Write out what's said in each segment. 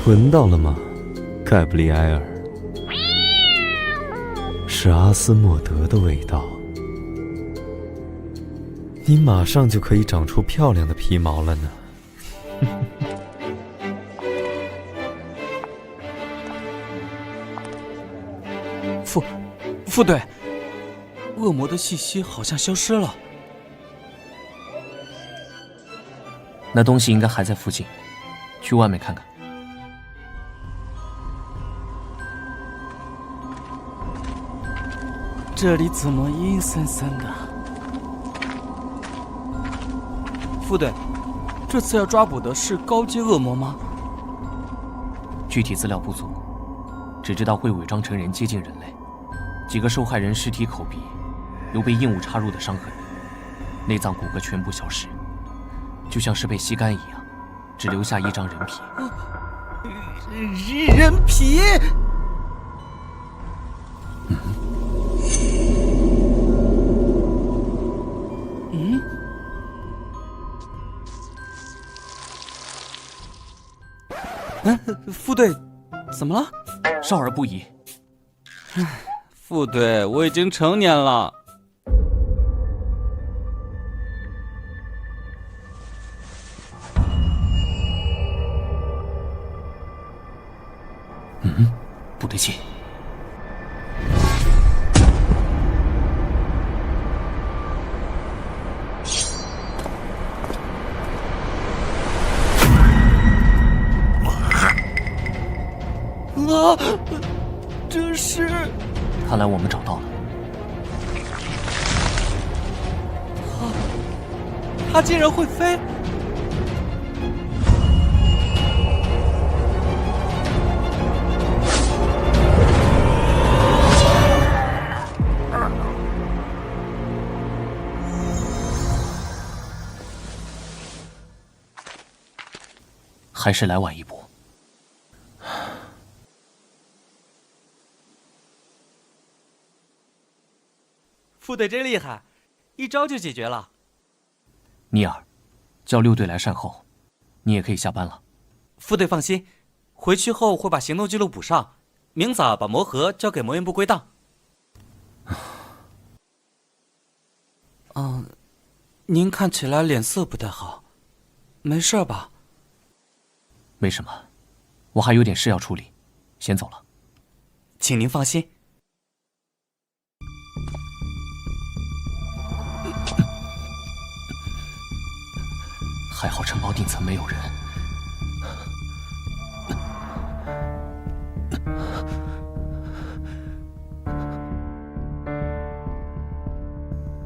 闻到了吗，盖布利埃尔？是阿斯莫德的味道。你马上就可以长出漂亮的皮毛了呢。副队，恶魔的气息好像消失了。那东西应该还在附近，去外面看看。这里怎么阴森森的？副队，这次要抓捕的是高阶恶魔吗？具体资料不足，只知道会伪装成人接近人类。几个受害人尸体口鼻有被硬物插入的伤痕，内脏骨骼全部消失，就像是被吸干一样，只留下一张人皮。人皮？副队，怎么了？少儿不宜。副队，我已经成年了。不对劲。啊！这是……看来我们找到了。它竟然会飞！还是来晚一步。副队真厉害，一招就解决了。尼尔，叫6队来善后，你也可以下班了。副队放心，回去后会把行动记录补上，明早把魔盒交给魔源部归档。您看起来脸色不太好，没事吧？没什么，我还有点事要处理，先走了。请您放心。还好城堡顶层没有人。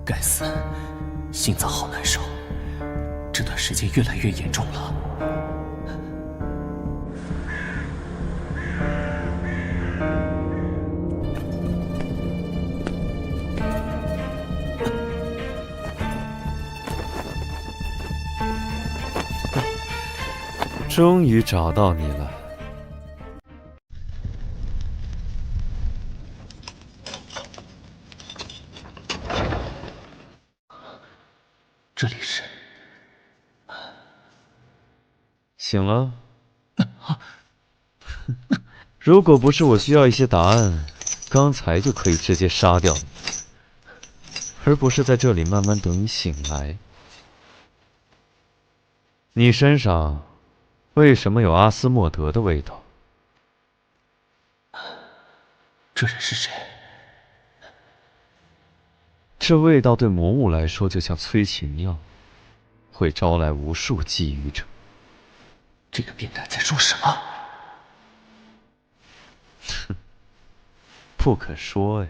该死，心脏好难受，这段时间越来越严重了。终于找到你了。这里是……醒了？如果不是我需要一些答案，刚才就可以直接杀掉你，而不是在这里慢慢等你醒来。你身上为什么有阿斯莫德的味道？这人是谁？这味道对魔物来说就像催情药，会招来无数觊觎者。这个变态在说什么？哼，不可说呀。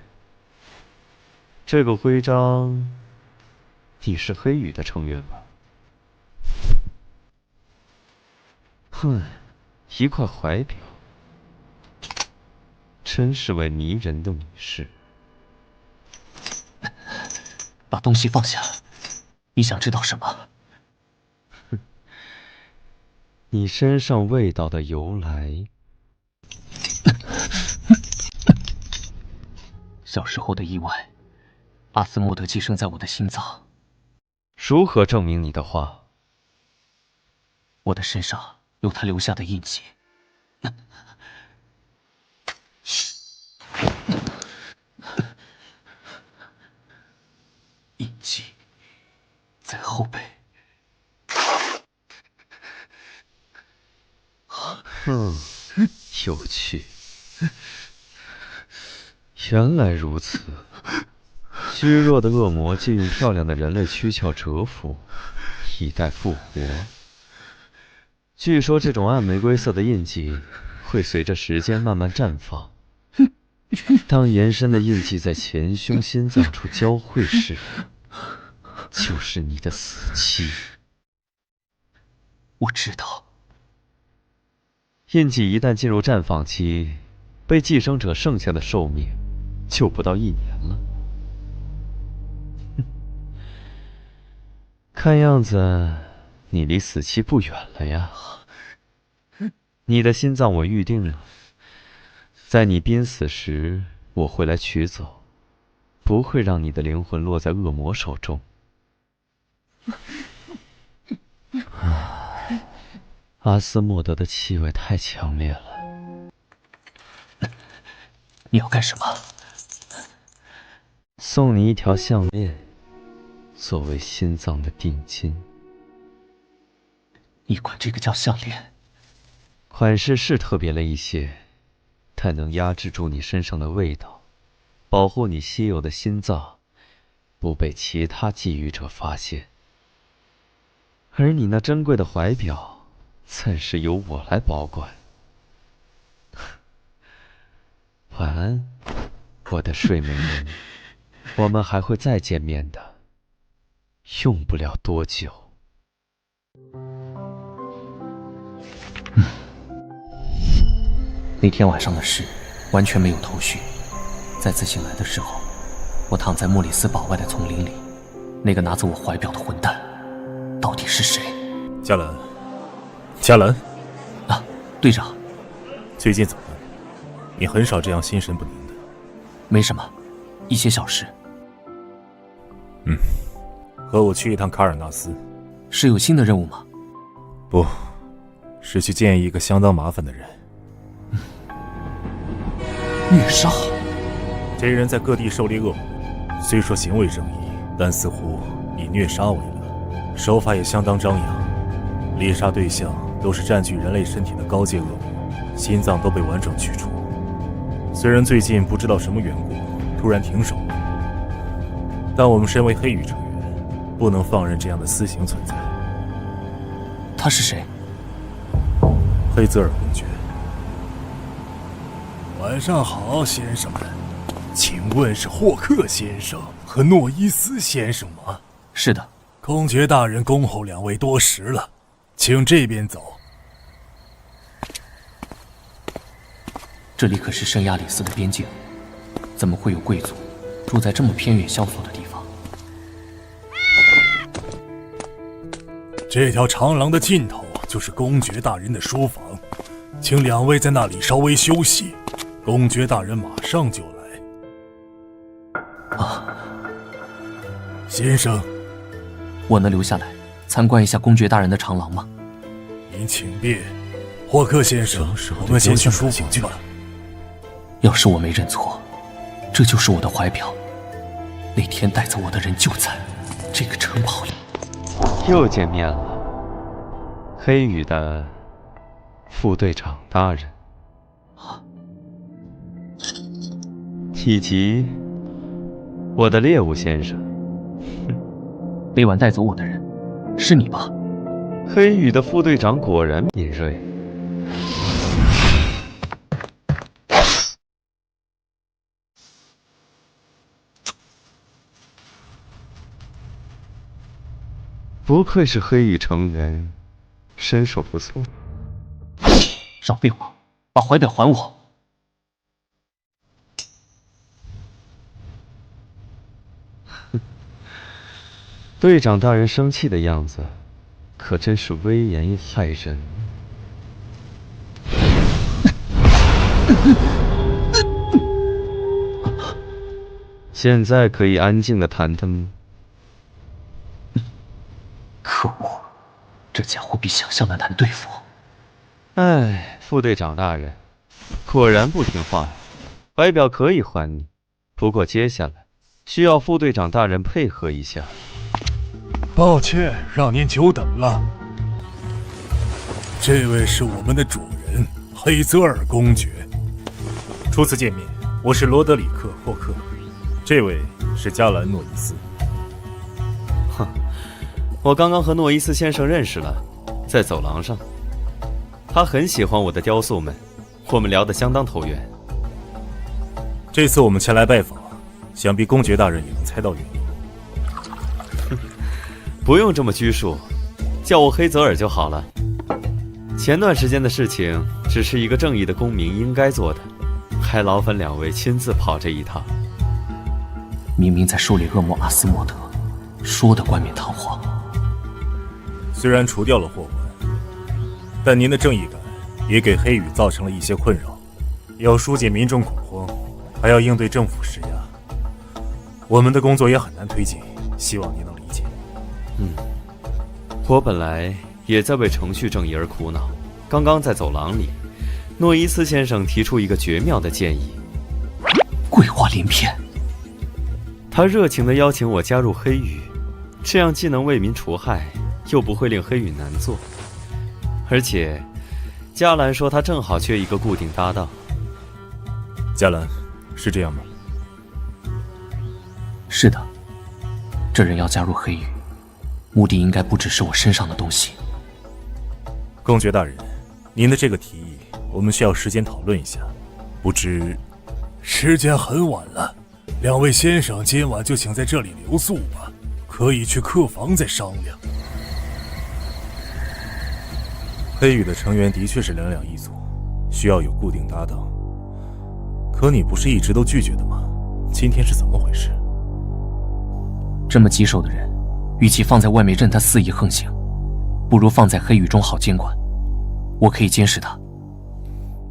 这个徽章，你是黑羽的成员吧？哼，一块怀表，真是位迷人的女士。把东西放下，你想知道什么？你身上味道的由来。小时候的意外，阿斯莫德寄生在我的心脏。如何证明你的话？我的身上有他留下的印记，印记在后背。有趣。原来如此。虚弱的恶魔借用漂亮的人类躯壳蛰伏，以待复活。据说这种暗玫瑰色的印记会随着时间慢慢绽放。当延伸的印记在前胸心脏处交汇时，就是你的死期。我知道。印记一旦进入绽放期，被寄生者剩下的寿命就不到1年了。看样子你离死期不远了呀。你的心脏我预定了，在你濒死时我会来取走，不会让你的灵魂落在恶魔手中。阿斯莫德的气味太强烈了。你要干什么？送你一条项链，作为心脏的定金。你管这个叫项链？款式是特别了一些，但能压制住你身上的味道，保护你稀有的心脏不被其他觊觎者发现。而你那珍贵的怀表，暂时由我来保管。晚安，我的睡美人。我们还会再见面的，用不了多久。那天晚上的事完全没有头绪。再次醒来的时候，我躺在莫里斯堡外的丛林里，那个拿走我怀表的混蛋到底是谁？加兰，加兰，啊，队长，最近怎么了？你很少这样心神不宁的。没什么，一些小事。和我去一趟卡尔纳斯。是有新的任务吗？不，是去见一个相当麻烦的人。虐杀。这人在各地狩猎恶魔，虽说行为正义，但似乎以虐杀为乐，手法也相当张扬。猎杀对象都是占据人类身体的高阶恶魔，心脏都被完整取出。虽然最近不知道什么缘故突然停手了，但我们身为黑羽成员，不能放任这样的私刑存在。他是谁？黑泽尔公爵。晚上好，先生们。请问是霍克先生和诺伊斯先生吗？是的。公爵大人恭候两位多时了，请这边走。这里可是圣亚里斯的边境，怎么会有贵族住在这么偏远萧索的地方？这条长廊的尽头就是公爵大人的书房，请两位在那里稍微休息，公爵大人马上就来。先生，我能留下来参观一下公爵大人的长廊吗？您请便。霍克先生，我们先去书房去吧。要是我没认错，这就是我的怀表。那天带走我的人就在这个城堡里。又见面了，黑羽的副队长大人，以及我的猎物先生。那晚带走我的人，是你吧？黑羽的副队长果然敏锐。不愧是黑羽成员，身手不错。少废话，把怀表还我！队长大人生气的样子，可真是威严骇人。现在可以安静的谈谈吗？可恶，这家伙比想象的难对付。哎，副队长大人，果然不听话呀。怀表可以还你，不过接下来需要副队长大人配合一下。抱歉，让您久等了。这位是我们的主人，黑泽尔公爵。初次见面，我是罗德里克·霍克，这位是加兰·诺伊斯。哼，我刚刚和诺伊斯先生认识了，在走廊上。他很喜欢我的雕塑们，我们聊得相当投缘。这次我们前来拜访，想必公爵大人也能猜到原因。不用这么拘束，叫我黑泽尔就好了。前段时间的事情只是一个正义的公民应该做的，还劳烦两位亲自跑这一趟。明明在狩猎恶魔阿斯莫德，说的冠冕堂皇。虽然除掉了祸患，但您的正义感也给黑羽造成了一些困扰，要疏解民众恐慌，还要应对政府施压，我们的工作也很难推进，希望您能理解。我本来也在为程序正义而苦恼。刚刚在走廊里，诺伊斯先生提出一个绝妙的建议，鬼话连篇。他热情地邀请我加入黑羽，这样既能为民除害，又不会令黑羽难做。而且，加兰说他正好缺一个固定搭档。加兰，是这样吗？是的，这人要加入黑羽，目的应该不只是我身上的东西。公爵大人，您的这个提议，我们需要时间讨论一下。不知，时间很晚了，两位先生今晚就请在这里留宿吧，可以去客房再商量。黑羽的成员的确是两两一组，需要有固定搭档。可你不是一直都拒绝的吗？今天是怎么回事？这么棘手的人，与其放在外面任他肆意横行，不如放在黑羽中好监管。我可以监视他。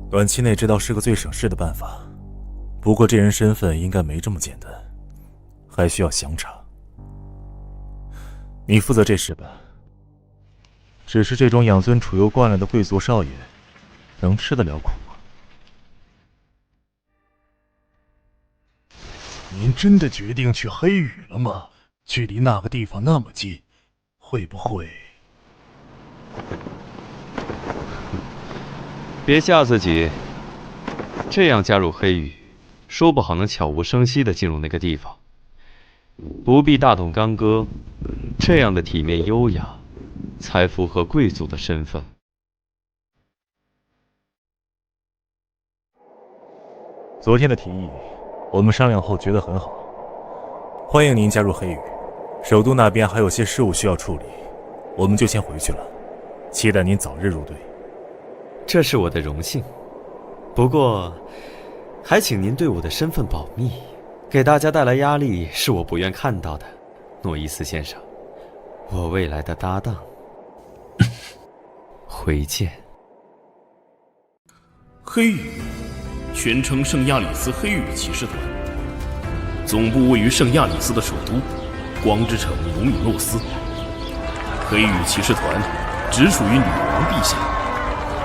短期内这倒是个最省事的办法，不过这人身份应该没这么简单，还需要详查。你负责这事吧。只是这种养尊处优惯了的贵族少爷，能吃得了苦吗？您真的决定去黑羽了吗？距离那个地方那么近，会不会……别吓自己，这样加入黑羽，说不好能悄无声息地进入那个地方，不必大动干戈，这样的体面优雅，才符合贵族的身份。昨天的提议，我们商量后觉得很好，欢迎您加入黑羽。首都那边还有些事务需要处理，我们就先回去了，期待您早日入队。这是我的荣幸，不过还请您对我的身份保密，给大家带来压力是我不愿看到的。诺伊斯先生，我未来的搭档。回见。黑羽，全称圣亚里斯黑羽骑士团，总部位于圣亚里斯的首都光之城卢米诺斯。黑羽骑士团直属于女王陛下，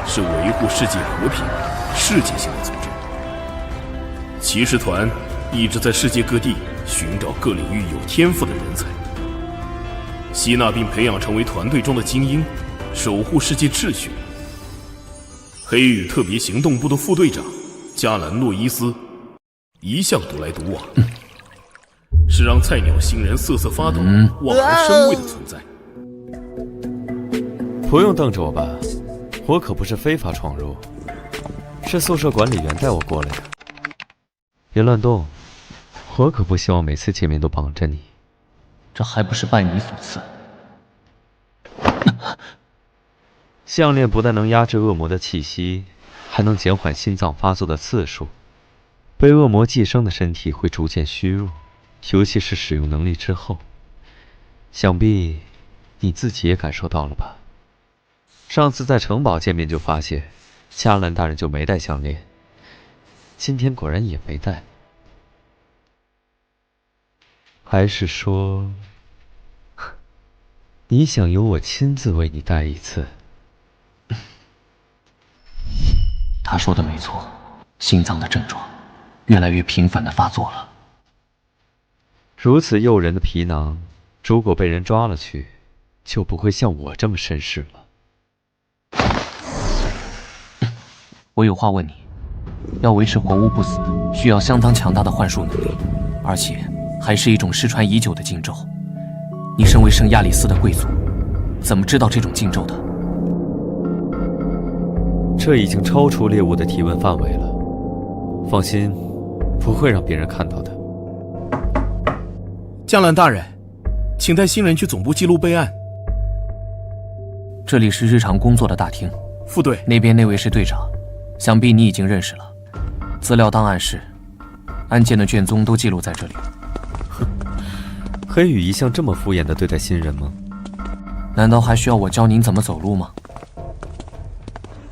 是维护世界和平、世界性的组织。骑士团一直在世界各地寻找各领域有天赋的人才，吸纳并培养成为团队中的精英，守护世界秩序。黑羽特别行动部的副队长加兰诺伊斯一向独来独往，是让菜鸟新人瑟瑟发抖、望而生畏的存在。不用瞪着我吧，我可不是非法闯入，是宿舍管理员带我过来的。别乱动，我可不希望每次见面都绑着你。这还不是拜你所赐？项链不但能压制恶魔的气息，还能减缓心脏发作的次数。被恶魔寄生的身体会逐渐虚弱，尤其是使用能力之后。想必你自己也感受到了吧？上次在城堡见面就发现，加兰大人就没戴项链，今天果然也没戴。还是说，你想由我亲自为你戴一次？他说的没错，心脏的症状越来越频繁地发作了。如此诱人的皮囊，如果被人抓了去，就不会像我这么绅士了。我有话问你，要维持活物不死，需要相当强大的幻术能力，而且还是一种失传已久的禁咒。你身为圣亚里斯的贵族，怎么知道这种禁咒的？这已经超出猎物的提问范围了。放心，不会让别人看到的。江兰大人，请带新人去总部记录备案。这里是日常工作的大厅，副队，那边那位是队长，想必你已经认识了。资料档案室，案件的卷宗都记录在这里。黑羽一向这么敷衍地对待新人吗？难道还需要我教您怎么走路吗？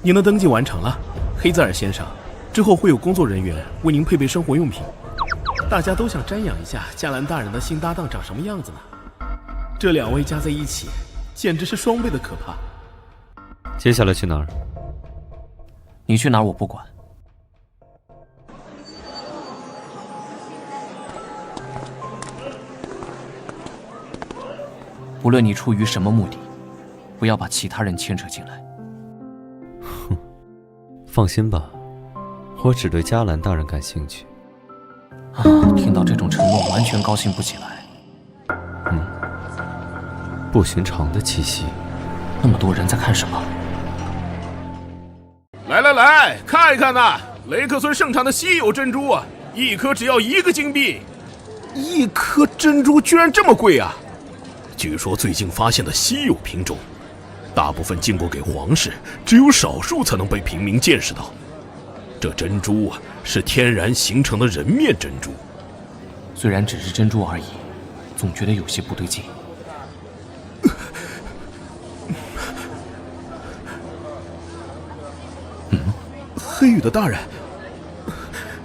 您的登记完成了，黑泽尔先生。之后会有工作人员为您配备生活用品。大家都想瞻仰一下加兰大人的新搭档长什么样子呢？这2位加在一起，简直是双倍的可怕。接下来去哪儿？你去哪儿我不管。无论你出于什么目的，不要把其他人牵扯进来。哼，放心吧，我只对加兰大人感兴趣。听到这种承诺，完全高兴不起来。不寻常的气息。那么多人在看什么？来，看一看呐，雷克村盛产的稀有珍珠啊，一颗只要1个金币。1颗珍珠居然这么贵啊！据说最近发现的稀有品种，大部分进过给皇室，只有少数才能被平民见识到。这珍珠啊，是天然形成的人面珍珠。虽然只是珍珠而已，总觉得有些不对劲。黑羽的大人，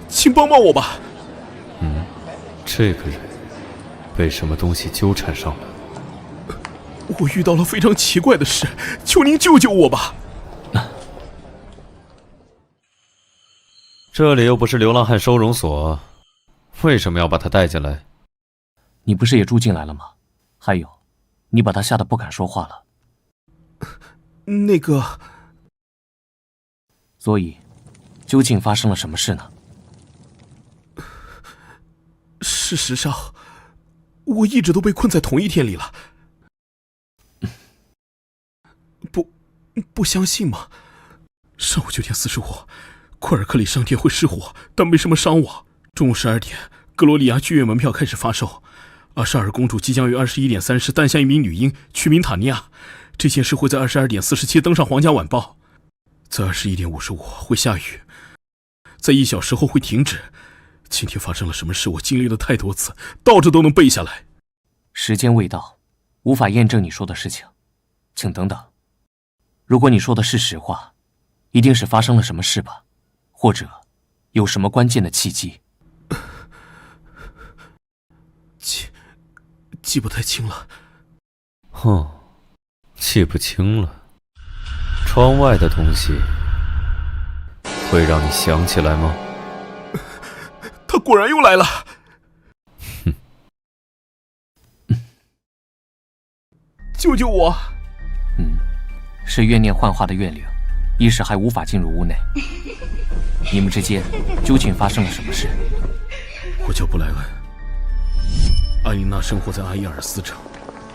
请帮帮我吧。这个人被什么东西纠缠上了？我遇到了非常奇怪的事，求您救救我吧。这里又不是流浪汉收容所，为什么要把他带进来？你不是也住进来了吗？还有，你把他吓得不敢说话了。那个，所以，究竟发生了什么事呢？事实上，我一直都被困在同一天里了。不相信吗？上午9点45，库尔克里商店会失火，但没什么伤亡。中午12点，格罗里亚剧院门票开始发售。阿莎尔公主即将于21点30诞下一名女婴，取名塔尼亚。这件事会在22点47登上皇家晚报。在21点55会下雨，在1小时后会停止。今天发生了什么事？我经历了太多次，倒着都能背下来。时间未到，无法验证你说的事情，请等等。如果你说的是实话，一定是发生了什么事吧，或者有什么关键的契机。记不太清了。记不清了。窗外的东西会让你想起来吗？他果然又来了。救救我！是怨念幻化的怨灵，一时还无法进入屋内。你们之间究竟发生了什么事？我叫布莱恩，艾琳娜生活在阿伊尔斯城，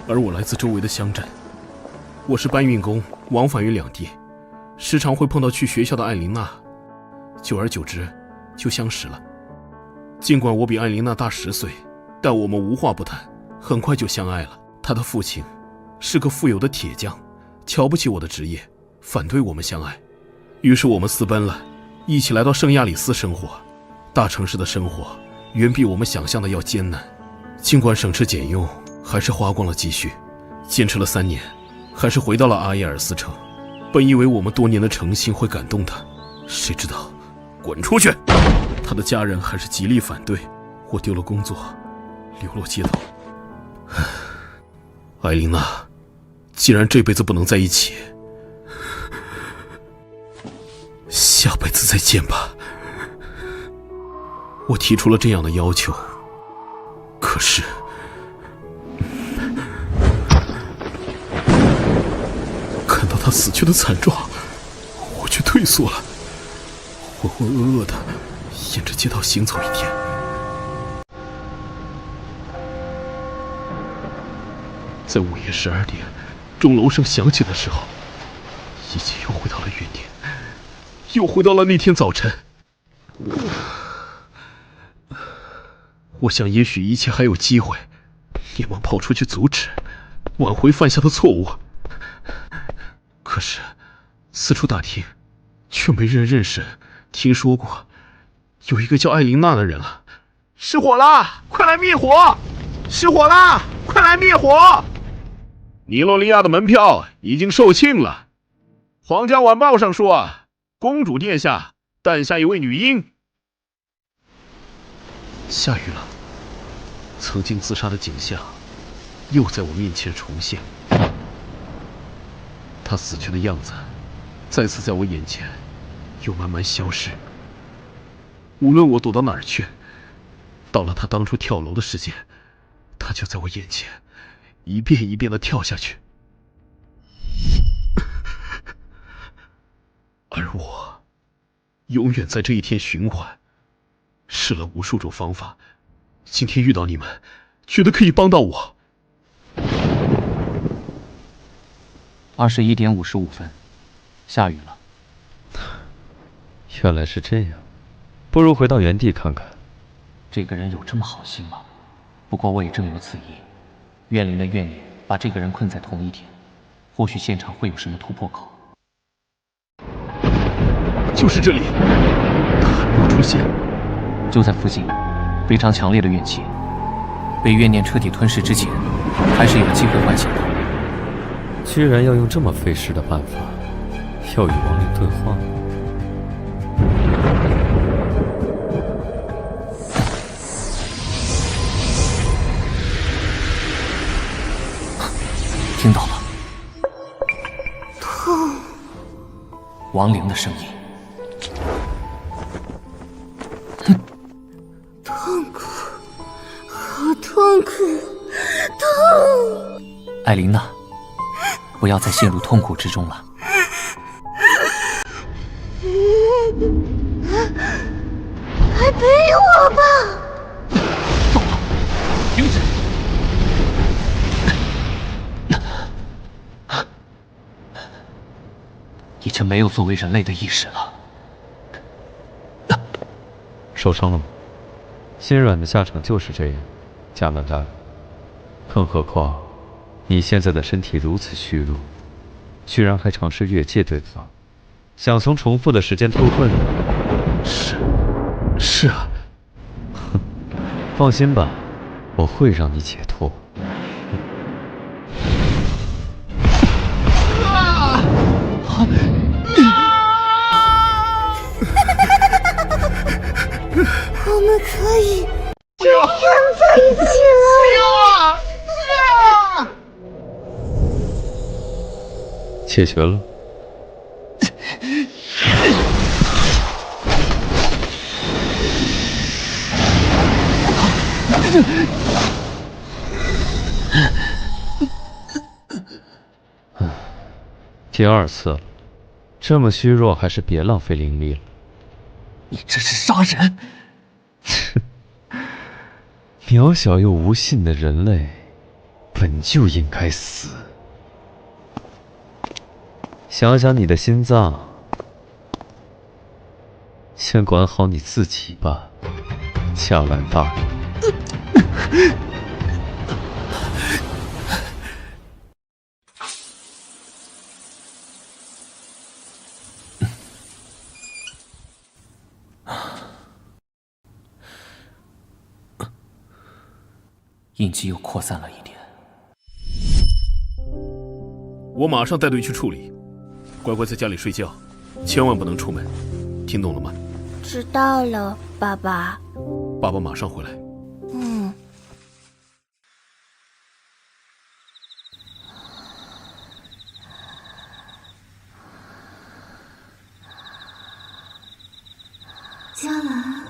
而我来自周围的乡镇。我是搬运工，往返于两地，时常会碰到去学校的艾琳娜，久而久之就相识了。尽管我比艾琳娜大10岁，但我们无话不谈，很快就相爱了。她的父亲是个富有的铁匠，瞧不起我的职业，反对我们相爱。于是我们私奔了，一起来到圣亚里斯生活。大城市的生活远比我们想象的要艰难，尽管省吃俭用，还是花光了积蓄。坚持了3年，还是回到了阿耶尔斯城。本以为我们多年的诚信会感动他，谁知道，滚出去！他的家人还是极力反对，我丢了工作，流落街头。艾琳娜，既然这辈子不能在一起，下辈子再见吧。我提出了这样的要求，可是看到他死去的惨状，我却退缩了，浑浑噩噩的沿着街道行走一天。在午夜12点，钟楼声响起的时候，一切又回到了原点，又回到了那天早晨。我想，也许一切还有机会，连忙跑出去阻止，挽回犯下的错误。可是，四处打听，却没人认识、听说过有一个叫艾琳娜的人啊！失火啦！快来灭火！失火啦！快来灭火！尼洛利亚的门票已经售罄了。皇家晚报上说，公主殿下诞下一位女婴。下雨了，曾经自杀的景象又在我面前重现。她死去的样子再次在我眼前又慢慢消失。无论我躲到哪儿去，到了她当初跳楼的时间，她就在我眼前一遍一遍地跳下去。而我永远在这一天循环，试了无数种方法，今天遇到你们，觉得可以帮到我。21点55分，下雨了。原来是这样，不如回到原地看看。这个人有这么好心吗？不过我也正有此意。怨灵的怨念把这个人困在同一天，或许现场会有什么突破口。就是这里，他还没有出现。就在附近，非常强烈的怨气，被怨念彻底吞噬之前，还是有机会唤醒的。居然要用这么费时的办法，要与亡灵对话。听到了，痛，亡灵的声音。痛苦，好痛苦，痛！艾琳娜，不要再陷入痛苦之中了。快陪我吧！走了，停止！已经没有作为人类的意识了。受伤了吗？心软的下场就是这样，加拿大。更何况，你现在的身体如此虚弱，居然还尝试越界对方，想从重复的时间脱困？是啊。哼，放心吧，我会让你解脱。我们可以这样在一起了。解决了。第二次了，这么虚弱，还是别浪费灵力了。你这是杀人！渺小又无信的人类，本就应该死。想想你的心脏，先管好你自己吧，加兰大人。印记又扩散了一点。我马上带队去处理，乖乖在家里睡觉，千万不能出门，听懂了吗？知道了，爸爸。爸爸马上回来。嗯。嘉兰，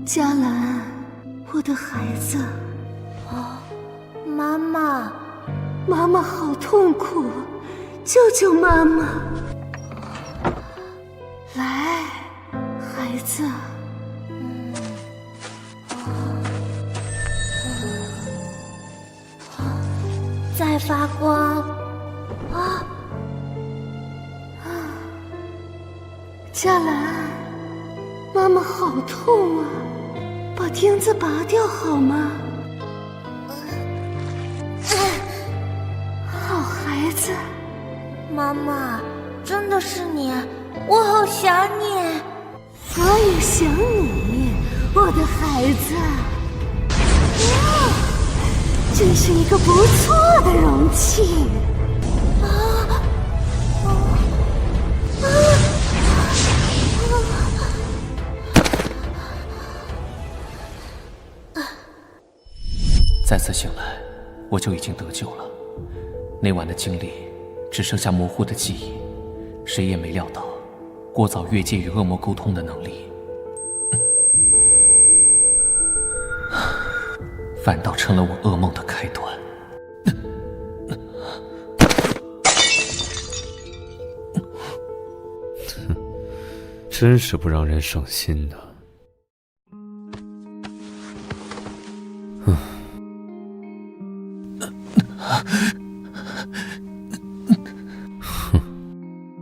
嘉兰，我的孩子，妈妈，妈妈好痛苦，救救妈妈！来，孩子。在发光，嘉兰，妈妈好痛啊，把钉子拔掉好吗？好孩子，妈妈，真的是你，我好想你。我也想你，我的孩子。真是一个不错的容器。再次醒来，我就已经得救了。那晚的经历只剩下模糊的记忆，谁也没料到过早越界与恶魔沟通的能力，反倒成了我噩梦的开端。真是不让人省心的。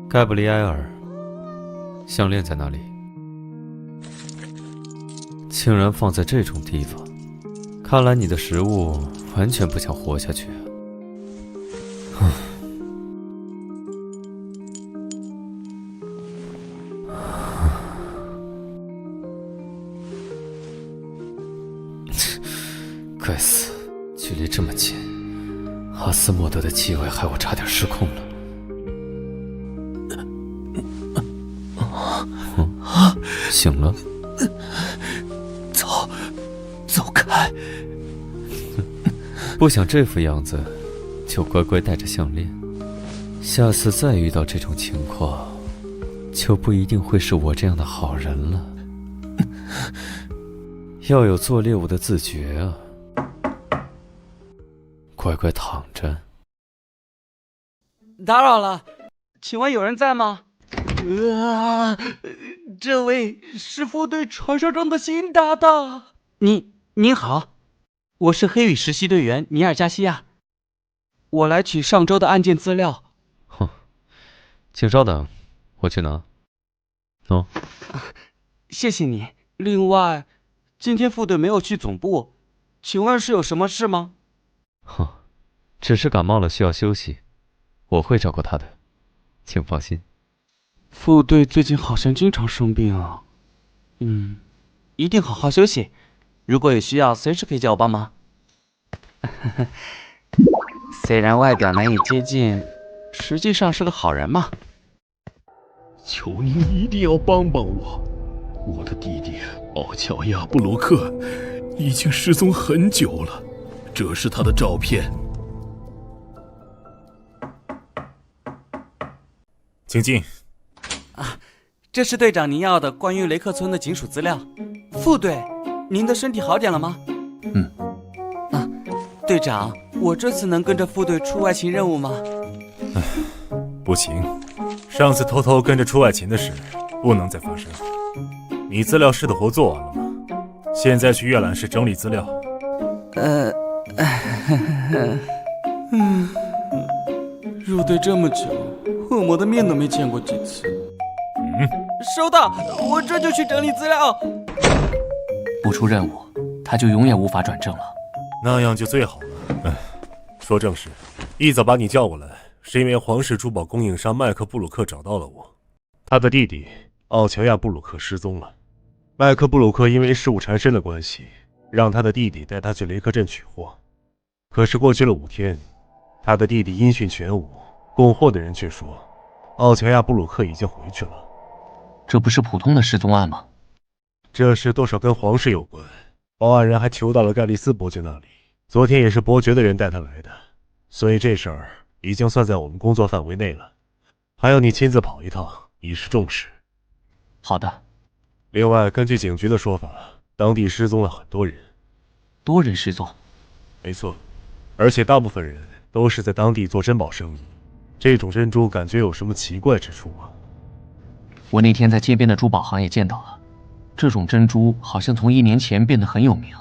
盖布里埃尔，项链在哪里？竟然放在这种地方，看来你的食物完全不想活下去啊！该死，距离这么近，阿斯莫德的气味害我差点失控了。醒了，走开！不想这副样子，就乖乖戴着项链。下次再遇到这种情况，就不一定会是我这样的好人了。要有做猎物的自觉啊！乖乖躺着。打扰了，请问有人在吗？这位是副队传说中的新搭档。您好，我是黑羽实习队员尼尔加西亚，我来取上周的案件资料。哼，请稍等，我去拿。喏，谢谢你。另外，今天副队没有去总部，请问是有什么事吗？哼，只是感冒了，需要休息，我会照顾他的，请放心。副队最近好像经常生病啊。一定好好休息。如果有需要，随时可以叫我帮忙。虽然外表难以接近，实际上是个好人嘛。求您一定要帮帮我，我的弟弟奥乔亚布鲁克已经失踪很久了，这是他的照片。请进。这是队长您要的关于雷克村的警署资料。副队，您的身体好点了吗？队长，我这次能跟着副队出外勤任务吗？不行，上次偷偷跟着出外勤的事不能再发生。你资料室的活做完了吗？现在去阅览室整理资料。入队这么久，恶魔的面都没见过几次。收到，我这就去整理资料。不出任务，他就永远无法转正了。那样就最好了。说正事，一早把你叫过来，是因为皇室珠宝供应商麦克布鲁克找到了我，他的弟弟奥乔亚布鲁克失踪了。麦克布鲁克因为事务缠身的关系，让他的弟弟带他去雷克镇取货。可是过去了5天，他的弟弟音讯全无，供货的人却说奥乔亚布鲁克已经回去了。这不是普通的失踪案吗？这事多少跟皇室有关，报案人还求到了盖利斯伯爵那里，昨天也是伯爵的人带他来的，所以这事儿已经算在我们工作范围内了，还要你亲自跑一趟，以示重视。好的，另外，根据警局的说法，当地失踪了很多人。多人失踪？没错，而且大部分人都是在当地做珍宝生意。这种珍珠感觉有什么奇怪之处啊？我那天在街边的珠宝行也见到了，这种珍珠好像从1年前变得很有名。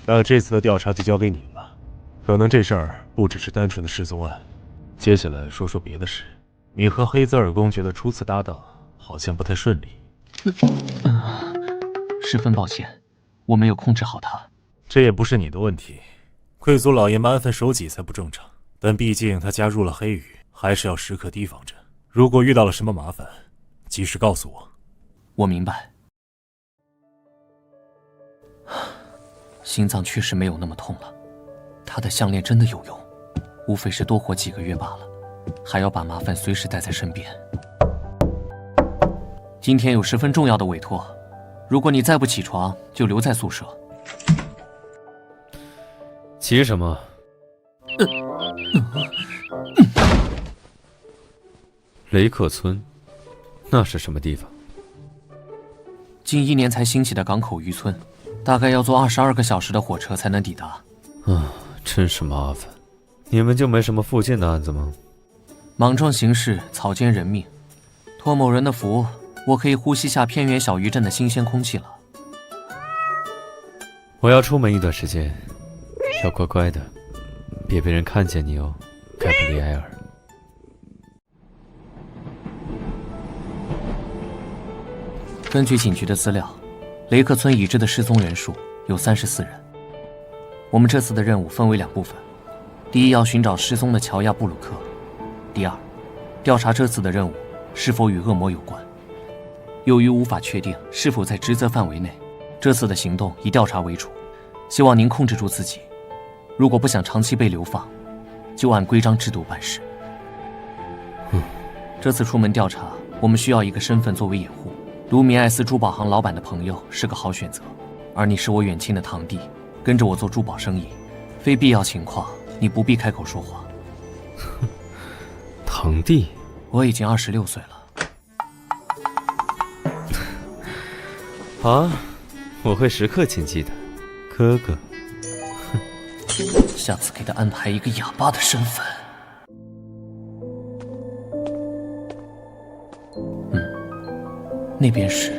那这次的调查就交给你了，可能这事儿不只是单纯的失踪案。接下来说说别的事。你和黑泽尔公爵的初次搭档好像不太顺利。十分抱歉，我没有控制好他。这也不是你的问题，贵族老爷们安分守己才不正常。但毕竟他加入了黑羽，还是要时刻提防着。如果遇到了什么麻烦，及时告诉我。我明白。心脏确实没有那么痛了，他的项链真的有用，无非是多活几个月罢了，还要把麻烦随时带在身边。今天有十分重要的委托，如果你再不起床，就留在宿舍。急什么？雷克村，那是什么地方？近1年才兴起的港口渔村，大概要坐22个小时的火车才能抵达。真是麻烦。你们就没什么附近的案子吗？莽撞行事，草菅人命。托某人的福，我可以呼吸下偏远小渔镇的新鲜空气了。我要出门一段时间，要乖乖的，别被人看见你哦，盖布里埃尔。根据警局的资料，雷克村已知的失踪人数有34人。我们这次的任务分为2部分，第一要寻找失踪的乔亚布鲁克，第二，调查这次的任务是否与恶魔有关。由于无法确定是否在职责范围内，这次的行动以调查为主，希望您控制住自己。如果不想长期被流放，就按规章制度办事。这次出门调查，我们需要一个身份作为掩护。卢米埃斯珠宝行老板的朋友是个好选择，而你是我远亲的堂弟，跟着我做珠宝生意，非必要情况你不必开口说话。堂弟，我已经26岁了。好啊，我会时刻谨记的，哥哥。下次给他安排一个哑巴的身份。那边是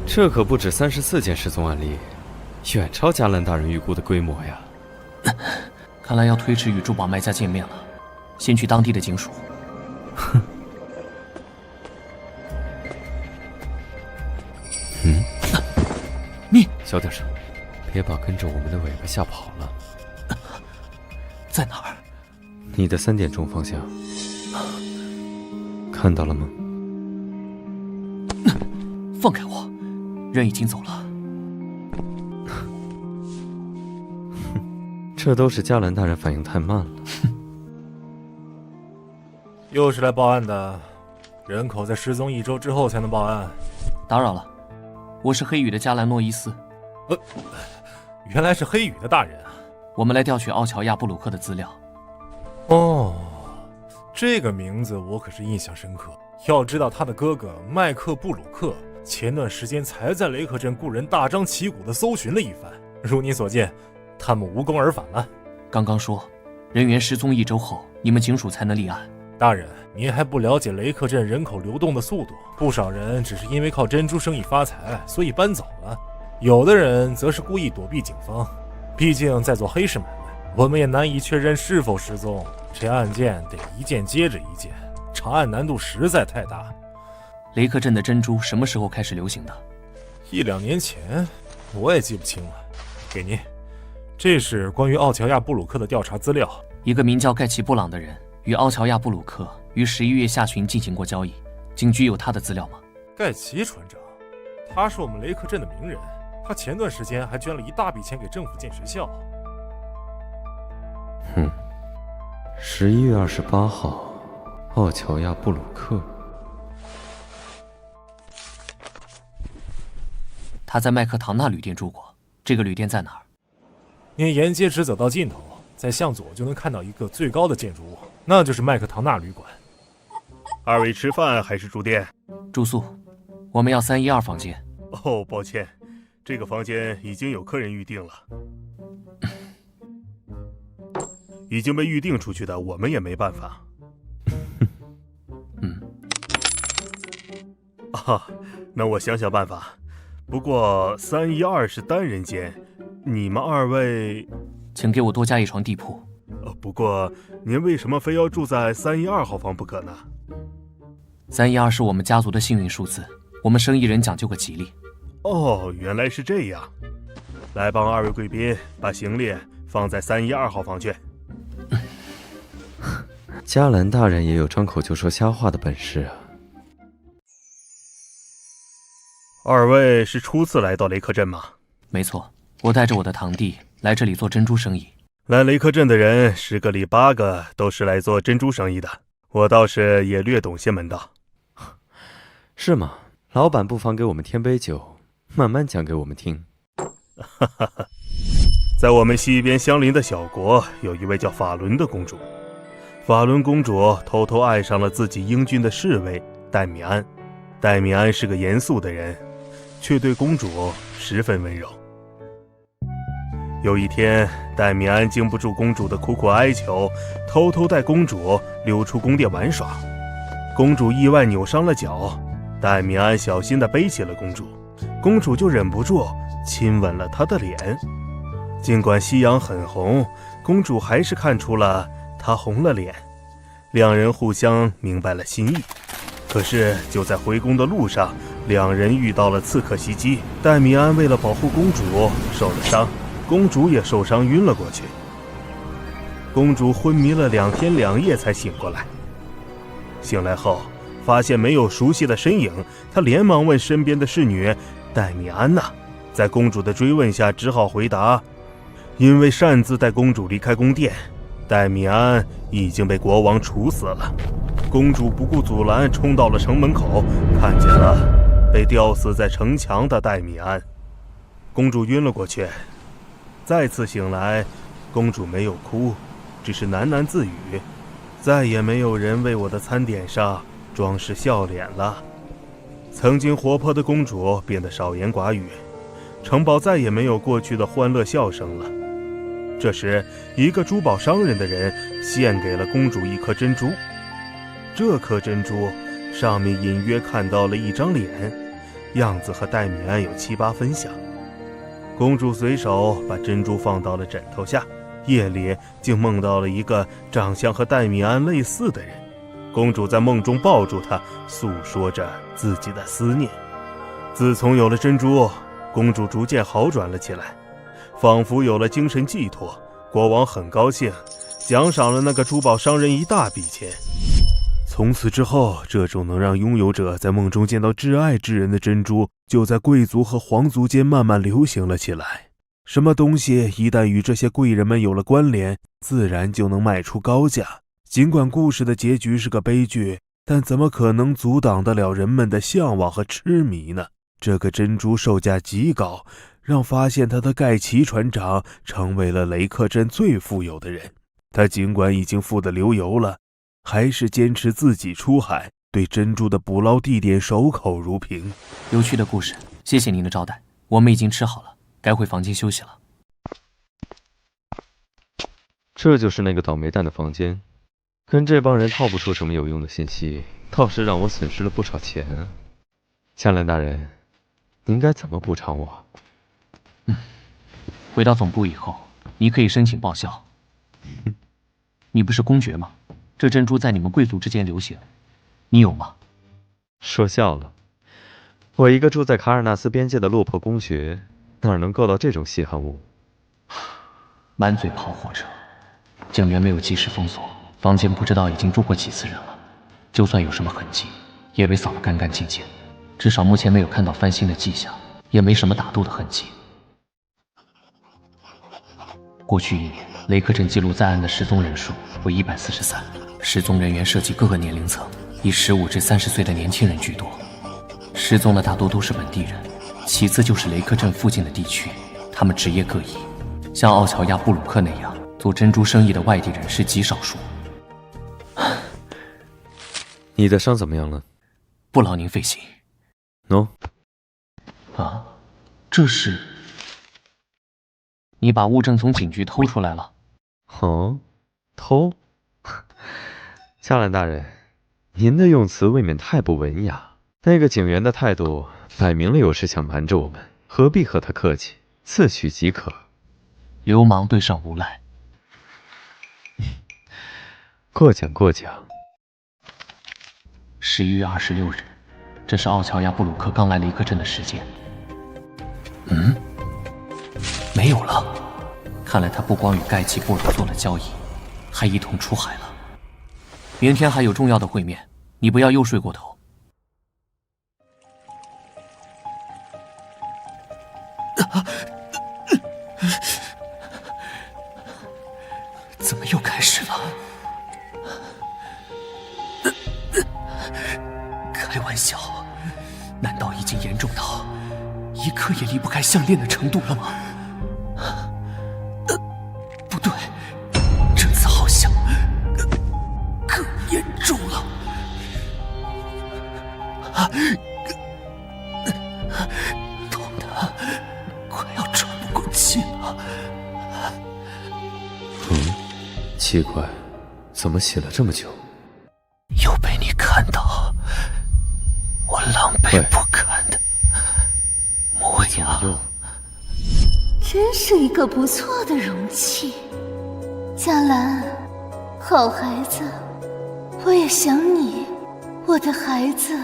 这可不止34件失踪案例，远超加兰大人预估的规模呀。看来要推迟与珠宝卖家见面了，先去当地的警署。你小点声，别把跟着我们的尾巴吓跑了。在哪儿？你的3点钟方向，看到了吗？放开我，人已经走了。这都是加兰大人反应太慢了。又是来报案的，人口在失踪1周之后才能报案。打扰了，我是黑羽的加兰诺伊斯。原来是黑羽的大人啊！我们来调取奥乔亚布鲁克的资料。哦，这个名字我可是印象深刻。要知道他的哥哥麦克布鲁克前段时间才在雷克镇雇人大张旗鼓地搜寻了一番，如你所见，他们无功而返了。刚刚说，人员失踪1周后，你们警署才能立案。大人，您还不了解雷克镇人口流动的速度，不少人只是因为靠珍珠生意发财，所以搬走了。有的人则是故意躲避警方，毕竟在做黑市买卖，我们也难以确认是否失踪。这案件得一件接着一件，查案难度实在太大。雷克镇的珍珠什么时候开始流行的？1、2年前，我也记不清了。给您，这是关于奥乔亚布鲁克的调查资料。一个名叫盖奇布朗的人与奥乔亚布鲁克于11月下旬进行过交易，警局有他的资料吗？盖奇船长，他是我们雷克镇的名人，他前段时间还捐了一大笔钱给政府建学校。11月28号，奥乔亚布鲁克。他在麦克唐纳旅店住过，这个旅店在哪儿？您沿街直走到尽头，在向左就能看到一个最高的建筑物，那就是麦克唐纳旅馆。二位吃饭还是住店？住宿，我们要312房间。哦，抱歉，这个房间已经有客人预定了。已经被预定出去的，我们也没办法。那我想想办法。不过312是单人间，你们二位，请给我多加一床地铺。不过您为什么非要住在312号房不可呢？312是我们家族的幸运数字，我们生意人讲究个吉利。哦，原来是这样。来帮二位贵宾把行李放在312号房去。嘉兰大人也有张口就说瞎话的本事啊。二位是初次来到雷克镇吗？没错，我带着我的堂弟来这里做珍珠生意。来雷克镇的人10个里8个都是来做珍珠生意的，我倒是也略懂些门道。是吗？老板不妨给我们添杯酒，慢慢讲给我们听。在我们西边相邻的小国，有一位叫法伦的公主。法伦公主偷偷爱上了自己英俊的侍卫戴米安。戴米安是个严肃的人，却对公主十分温柔。有一天，戴米安经不住公主的苦苦哀求，偷偷带公主溜出宫殿玩耍。公主意外扭伤了脚，戴米安小心地背起了公主，公主就忍不住亲吻了他的脸。尽管夕阳很红，公主还是看出了他红了脸。两人互相明白了心意。可是就在回宫的路上，两人遇到了刺客袭击。戴米安为了保护公主受了伤，公主也受伤晕了过去。公主昏迷了2天2夜才醒过来。醒来后发现没有熟悉的身影，她连忙问身边的侍女戴米安呢？在公主的追问下，只好回答：因为擅自带公主离开宫殿，戴米安已经被国王处死了。公主不顾阻拦，冲到了城门口，看见了被吊死在城墙的戴米安。公主晕了过去。再次醒来，公主没有哭，只是喃喃自语：再也没有人为我的餐点上装饰笑脸了。曾经活泼的公主变得少言寡语，城堡再也没有过去的欢乐笑声了。这时，一个珠宝商人的人献给了公主一颗珍珠。这颗珍珠上面隐约看到了一张脸，样子和戴米安有7、8分像。公主随手把珍珠放到了枕头下，夜里竟梦到了一个长相和戴米安类似的人。公主在梦中抱住他，诉说着自己的思念。自从有了珍珠，公主逐渐好转了起来，仿佛有了精神寄托。国王很高兴，奖赏了那个珠宝商人一大笔钱。从此之后，这种能让拥有者在梦中见到挚爱之人的珍珠，就在贵族和皇族间慢慢流行了起来。什么东西一旦与这些贵人们有了关联，自然就能卖出高价。尽管故事的结局是个悲剧，但怎么可能阻挡得了人们的向往和痴迷呢？这个珍珠售价极高，让发现它的盖奇船长成为了雷克镇最富有的人。他尽管已经富得流油了，还是坚持自己出海，对珍珠的捕捞地点守口如瓶。有趣的故事，谢谢您的招待，我们已经吃好了，该回房间休息了。这就是那个倒霉蛋的房间，跟这帮人套不出什么有用的信息，倒是让我损失了不少钱啊。夏兰大人，您该怎么补偿我？回到总部以后，你可以申请报销。你不是公爵吗？这珍珠在你们贵族之间流行，你有吗？说笑了，我一个住在卡尔纳斯边界的落魄公爵，哪能够到这种稀罕物？满嘴跑火车，警员没有及时封锁，房间不知道已经住过几次人了。就算有什么痕迹，也被扫得干干净净。至少目前没有看到翻新的迹象，也没什么打斗的痕迹。过去1年，雷克镇记录在案的失踪人数为143，失踪人员涉及各个年龄层，以15至30岁的年轻人居多。失踪的大多都是本地人，其次就是雷克镇附近的地区，他们职业各异。像奥乔亚布鲁克那样做珍珠生意的外地人是极少数。你的伤怎么样了？不劳您费心。喏、啊，这是你把物证从警局偷出来了？哦，偷？嘉兰大人，您的用词未免太不文雅。那个警员的态度摆明了有事想瞒着我们，何必和他客气？自取即可。流氓对上无赖。过奖过奖。11月26日，这是奥乔亚布鲁克刚来雷克镇的时间。没有了。看来他不光与盖奇布鲁做了交易，还一同出海了。明天还有重要的会面，你不要又睡过头。怎么又开始了？开玩笑，难道已经严重到一刻也离不开项链的程度了吗？不对，这次好像更严重了。痛得快要喘不过气了。奇怪，怎么洗了这么久？又被你看到我狼狈不堪的模样。真是一个不错的容器。嘉兰，好孩子，我也想你，我的孩子。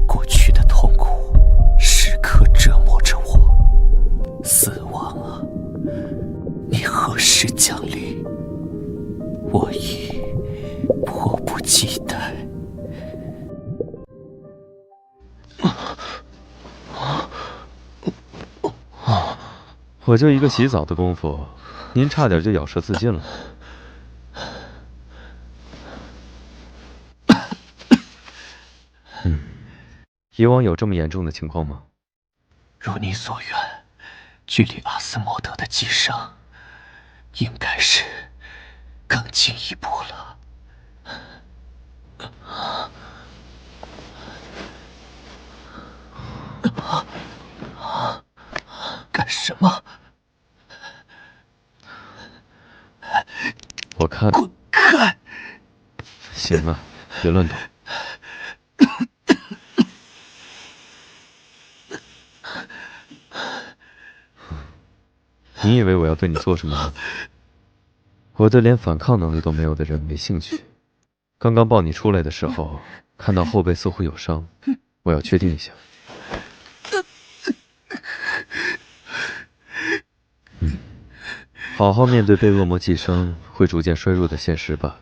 过去的痛苦时刻折磨着我，死亡啊，你何时降临？我已迫不及待。我就一个洗澡的功夫，您差点就咬舌自尽了。以往有这么严重的情况吗？如你所愿，距离阿斯莫德的寄生，应该是更进一步了。干什么？我看……滚开！行了，别乱动。你以为我要对你做什么吗？我对连反抗能力都没有的人没兴趣。刚刚抱你出来的时候，看到后背似乎有伤，我要确定一下。好好面对被恶魔寄生会逐渐衰弱的现实吧，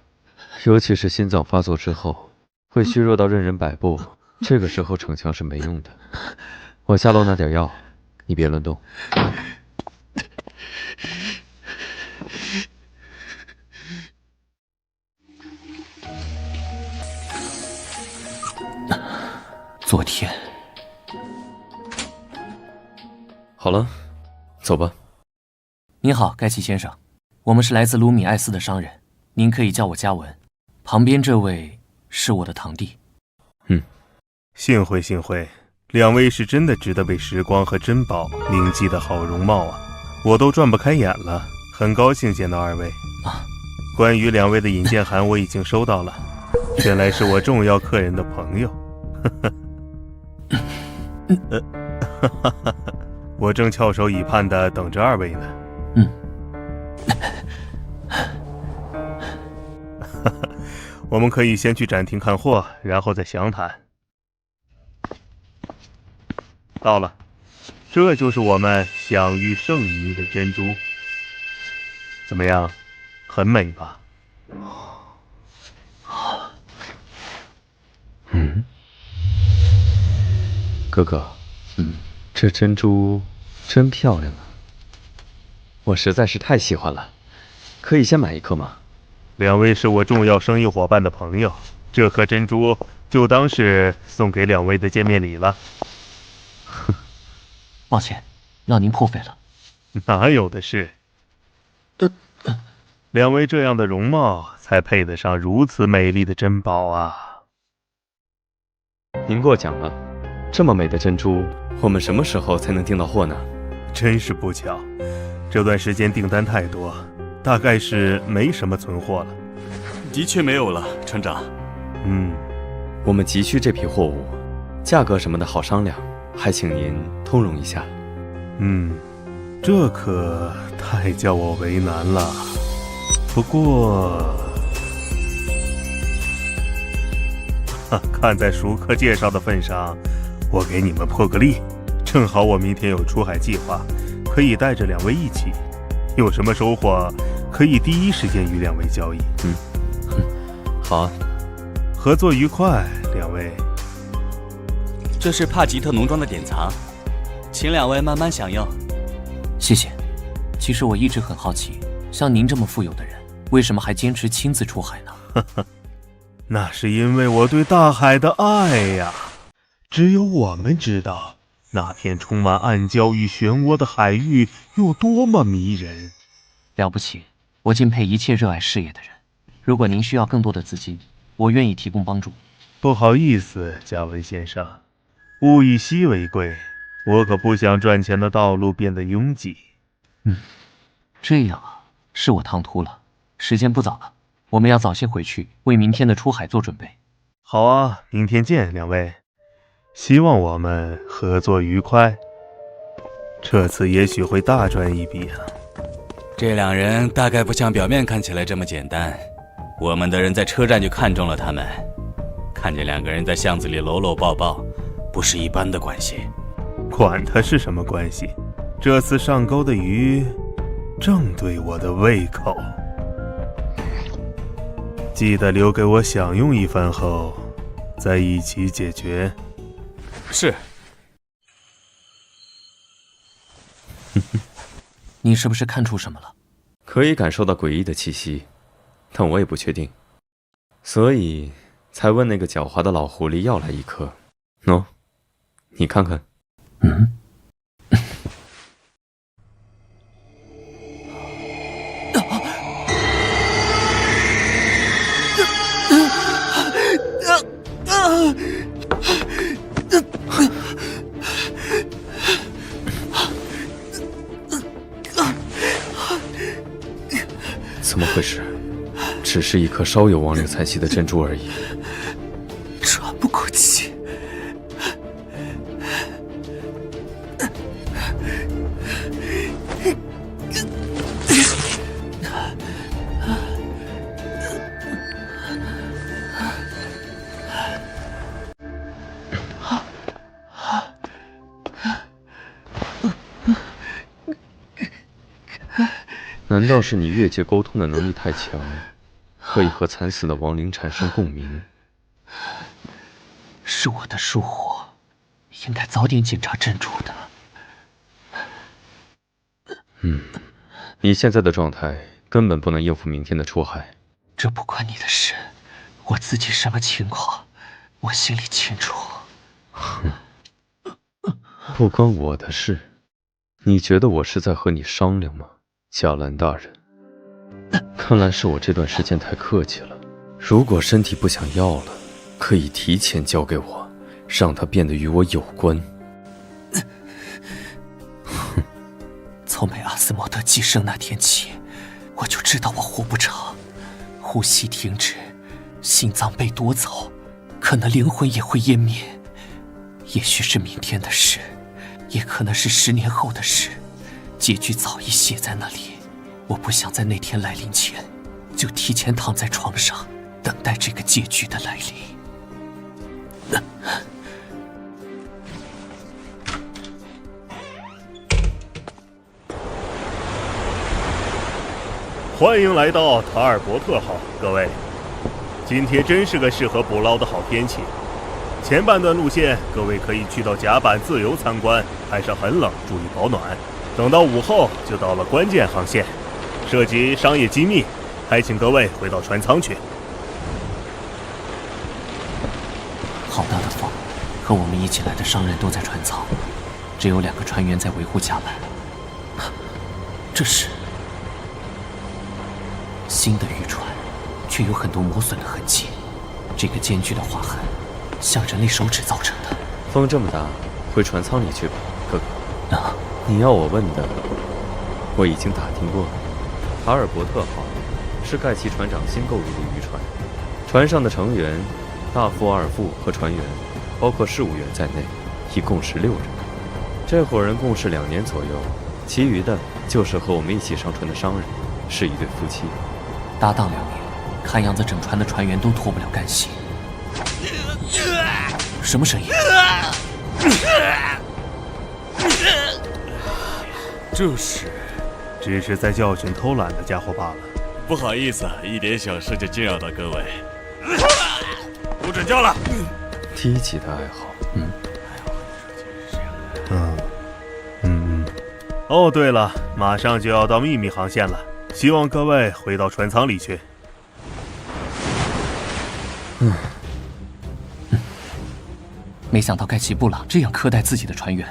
尤其是心脏发作之后，会虚弱到任人摆布，这个时候逞强是没用的。我下楼拿点药，你别乱动。昨天，好了，走吧。您好，盖奇先生，我们是来自卢米埃斯的商人，您可以叫我嘉文。旁边这位是我的堂弟。幸会幸会，两位是真的值得被时光和珍宝铭记的好容貌啊，我都转不开眼了。很高兴见到二位啊。关于两位的引荐函我已经收到了，原来是我重要客人的朋友。我正翘首以盼地等着二位呢。我们可以先去展厅看货，然后再详谈。到了，这就是我们享誉盛名的珍珠，怎么样？很美吧？哥哥，这珍珠真漂亮啊！我实在是太喜欢了，可以先买一颗吗？两位是我重要生意伙伴的朋友，这颗珍珠就当是送给两位的见面礼了。抱歉，让您破费了。哪有的事？两位这样的容貌，才配得上如此美丽的珍宝啊！您过奖了，这么美的珍珠，我们什么时候才能订到货呢？真是不巧，这段时间订单太多，大概是没什么存货了。的确没有了，船长。我们急需这批货物，价格什么的好商量，还请您通融一下。这可太叫我为难了。不过，看在熟客介绍的份上，我给你们破个例。正好我明天有出海计划，可以带着两位一起。有什么收获，可以第一时间与两位交易。好啊，合作愉快，两位。这是帕吉特农庄的典藏，请两位慢慢享用。谢谢。其实我一直很好奇，像您这么富有的人，为什么还坚持亲自出海呢？那是因为我对大海的爱呀。只有我们知道，那片充满暗礁与漩涡的海域有多么迷人。了不起，我敬佩一切热爱事业的人。如果您需要更多的资金，我愿意提供帮助。不好意思，加文先生，物以稀为贵，我可不想赚钱的道路变得拥挤。这样啊，是我唐突了。时间不早了，我们要早些回去，为明天的出海做准备。好啊，明天见，两位。希望我们合作愉快。这次也许会大赚一笔啊。这两人大概不像表面看起来这么简单。我们的人在车站就看中了他们，看见两个人在巷子里搂搂抱抱，不是一般的关系。管他是什么关系，这次上钩的鱼正对我的胃口。记得留给我享用一番后，再一起解决。是。你是不是看出什么了？可以感受到诡异的气息，但我也不确定，所以才问那个狡猾的老狐狸要来一颗。喏，你看看。怎么回事？只是一颗稍有亡灵残息的珍珠而已。喘不过气。难道是你越界沟通的能力太强，可以和惨死的亡灵产生共鸣？是我的疏忽，应该早点检查珍珠的。你现在的状态根本不能应付明天的出海。这不关你的事，我自己什么情况，我心里清楚。不关我的事，你觉得我是在和你商量吗？贾兰大人，看来是我这段时间太客气了。如果身体不想要了，可以提前交给我，让它变得与我有关。从被阿斯莫德寄生那天起，我就知道我活不长，呼吸停止，心脏被夺走，可能灵魂也会湮灭。也许是明天的事，也可能是10年后的事。结局早已写在那里，我不想在那天来临前就提前躺在床上，等待这个结局的来临。欢迎来到塔尔伯特号，各位。今天真是个适合捕捞的好天气。前半段路线，各位可以去到甲板自由参观，海上很冷，注意保暖。等到午后就到了关键航线，涉及商业机密，还请各位回到船舱去。好大的风，和我们一起来的商人都在船舱，只有2个船员在维护甲板。这是新的渔船，却有很多磨损的痕迹。这个艰巨的划痕，像人类手指造成的。风这么大，回船舱里去吧，哥哥。啊，你要我问的，我已经打听过了。塔尔伯特号是盖奇船长新购入的渔船，船上的成员，大副、二副和船员，包括事务员在内，一共16人。这伙人共事2年左右，其余的就是和我们一起上船的商人，是一对夫妻。搭档2年，看样子整船的船员都脱不了干系。什么声音？只是在教训偷懒的家伙罢了。不好意思，一点小事就惊扰到各位。不准叫了。低级的爱好。哦，对了，马上就要到秘密航线了，希望各位回到船舱里去。没想到盖奇布朗这样苛待自己的船员。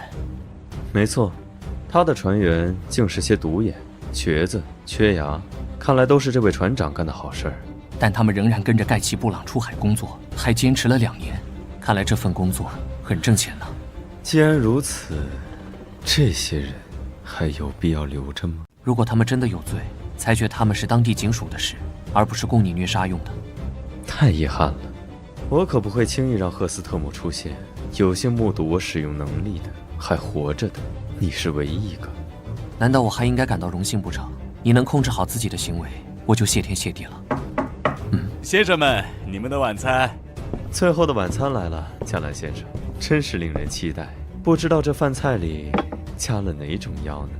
没错，他的船员竟是些独眼、瘸子、缺牙，看来都是这位船长干的好事儿。但他们仍然跟着盖奇布朗出海工作，还坚持了2年，看来这份工作很挣钱呢。既然如此，这些人还有必要留着吗？如果他们真的有罪，裁决他们是当地警署的事，而不是供你虐杀用的。太遗憾了，我可不会轻易让赫斯特姆出现。有幸目睹我使用能力的，还活着的，你是唯一一个。难道我还应该感到荣幸不成？你能控制好自己的行为，我就谢天谢地了。先生们，你们的晚餐。最后的晚餐来了，加兰先生，真是令人期待。不知道这饭菜里加了哪种药呢？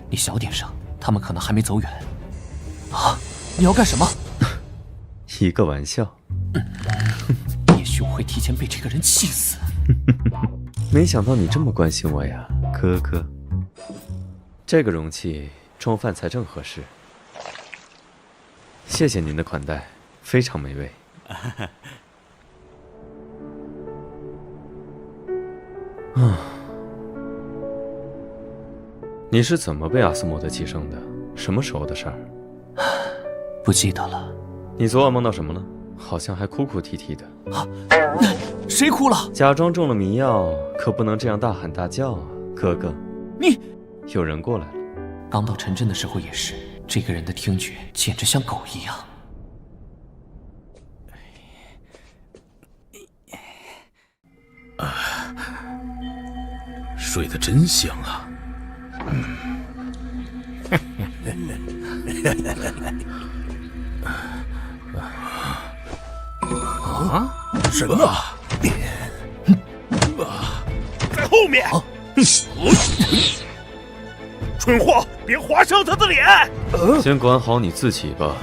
你小点声，他们可能还没走远。啊！你要干什么？一个玩笑。也许我会提前被这个人气死。没想到你这么关心我呀，哥哥。这个容器装饭菜正合适。谢谢您的款待，非常美味。你是怎么被阿斯莫德寄生的？什么时候的事儿？不记得了。你昨晚梦到什么了？好像还哭哭啼啼的。啊！谁哭了？假装中了迷药，可不能这样大喊大叫啊，哥哥。你……有人过来了。刚到城镇的时候也是，这个人的听觉简直像狗一样。睡得真香啊！啊？什么？在后面！蠢货，别划伤他的脸！先管好你自己吧。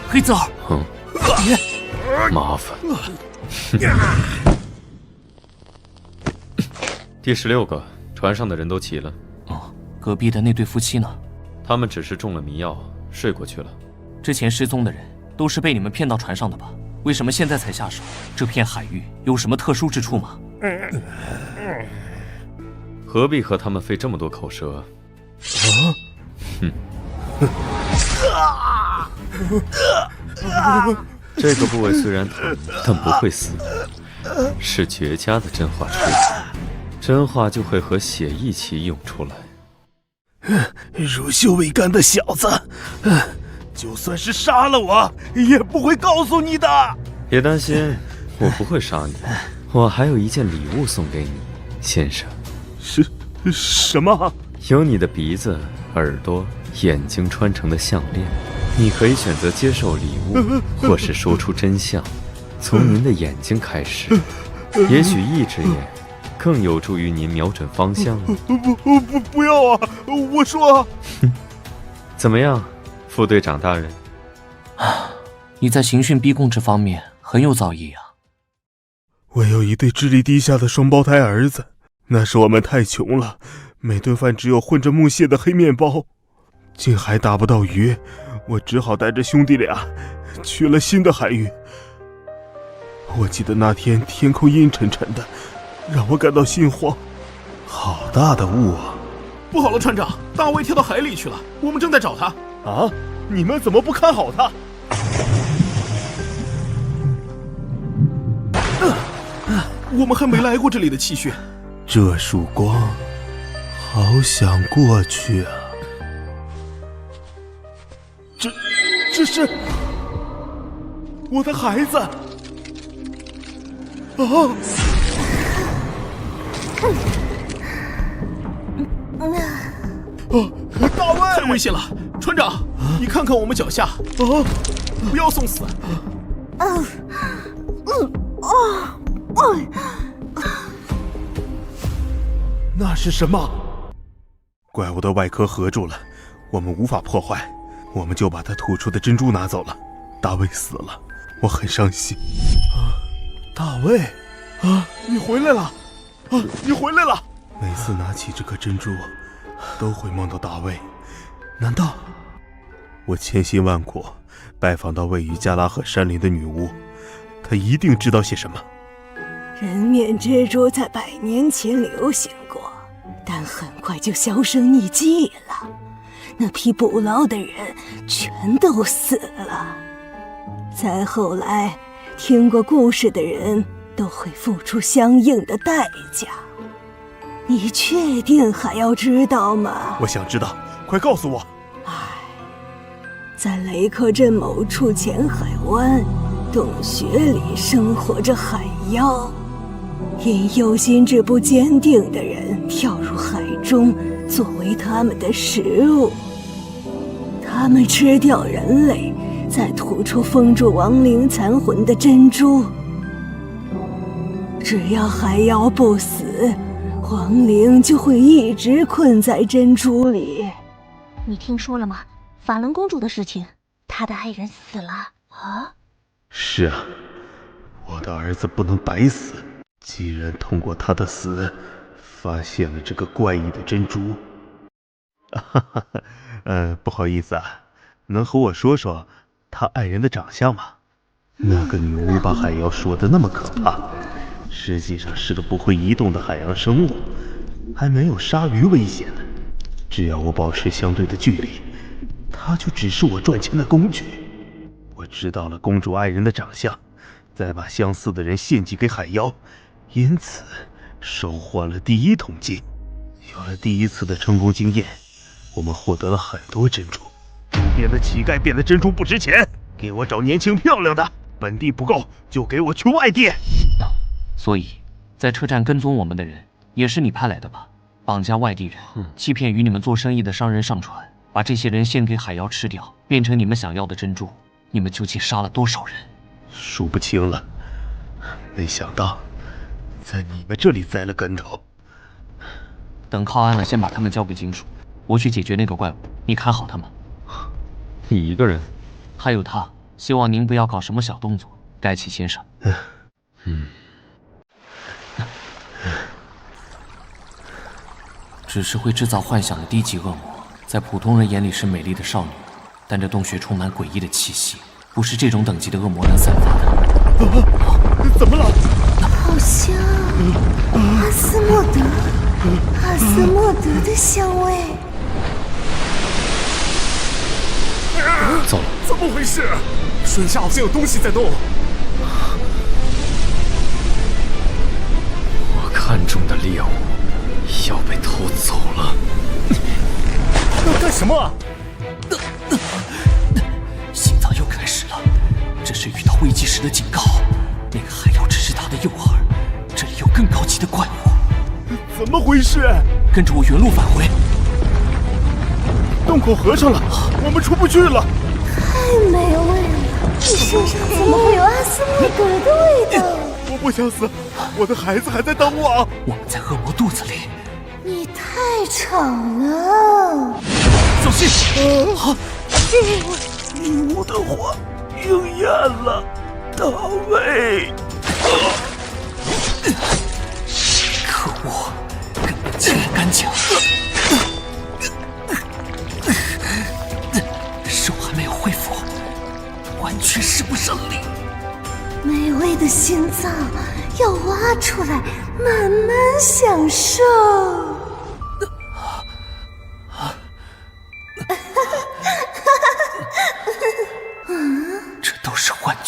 黑子儿，麻烦。第16个，船上的人都齐了。哦，隔壁的那对夫妻呢？他们只是中了迷药，睡过去了。之前失踪的人都是被你们骗到船上的吧？为什么现在才下手？这片海域有什么特殊之处吗？何必和他们费这么多口舌？这个部位虽然疼，但不会死，是绝佳的真话锤子，真话就会和血一起涌出来。乳臭未干的小子，就算是杀了我，也不会告诉你的。别担心，我不会杀你，我还有一件礼物送给你，先生。什么？有你的鼻子、耳朵、眼睛穿成的项链，你可以选择接受礼物，或是说出真相。从您的眼睛开始，也许一只眼更有助于您瞄准方向。不要啊！我说，怎么样，副队长大人？你在刑讯逼供这方面很有造诣啊。我有一对智力低下的双胞胎儿子，那时我们太穷了，每顿饭只有混着木屑的黑面包，竟还打不到鱼，我只好带着兄弟俩去了新的海域。我记得那天天空阴沉沉的，让我感到心慌。好大的雾啊！不好了，船长，大卫跳到海里去了，我们正在找他。啊？你们怎么不看好他？我们还没来过这里的气血。这束光，好想过去啊！这是我的孩子啊！大卫，太危险了，船长，你看看我们脚下，不要送死。那是什么？怪物的外壳合住了，我们无法破坏，我们就把它吐出的珍珠拿走了。大卫死了，我很伤心。大卫，你回来了！你回来了！每次拿起这颗珍珠，都会梦到大卫。难道我千辛万苦拜访到位于加拉赫山林的女巫，她一定知道些什么？人面蜘蛛在100年前流行过，但很快就销声匿迹了。那批捕捞的人全都死了。再后来，听过故事的人都会付出相应的代价。你确定还要知道吗？我想知道，快告诉我。在雷克镇某处浅海湾洞穴里生活着海妖，因有心智不坚定的人跳入海中作为他们的食物。他们吃掉人类，再吐出封住亡灵残魂的珍珠。只要海妖不死，亡灵就会一直困在珍珠里。你听说了吗？法伦公主的事情，她的爱人死了啊！是啊，我的儿子不能白死。既然通过他的死，发现了这个怪异的珍珠，不好意思啊，能和我说说他爱人的长相吗？那个女巫把海妖说得那么可怕，实际上是个不会移动的海洋生物，还没有鲨鱼危险呢。只要我保持相对的距离，它就只是我赚钱的工具。我知道了公主爱人的长相，再把相似的人献祭给海妖，因此收获了第1桶金。有了第1次的成功经验，我们获得了很多珍珠。路边的乞丐变得珍珠不值钱，给我找年轻漂亮的，本地不够就给我去外地。所以，在车站跟踪我们的人也是你派来的吧？绑架外地人，欺骗与你们做生意的商人上船，把这些人献给海妖吃掉，变成你们想要的珍珠。你们究竟杀了多少人？数不清了。没想到在你们这里栽了跟头。等靠岸了，先把他们交给金属，我去解决那个怪物。你看好他们。你一个人？还有他，希望您不要搞什么小动作。盖奇先生。只是会制造幻想的低级恶魔，在普通人眼里是美丽的少女，但这洞穴充满诡异的气息，不是这种等级的恶魔能散发的。怎么了？好像阿斯莫德的香味。糟了，怎么回事？水下好像有东西在动。我看中的猎物要被偷走了。要干什么？心脏又开始了，这是遇到危机时的警告。那个海妖只是他的诱饵，这里有更高级的怪物。怎么回事？跟着我原路返回。洞口合上了，我们出不去了。太美味了！你身上怎么会有阿斯莫德的味道？我不想死，我的孩子还在等我。我们在恶魔肚子里。你太吵了！小心！女巫的话应验了，大卫。可恶，根本清理干净。手还没有恢复，完全使不上力。美味的心脏要挖出来，慢慢享受。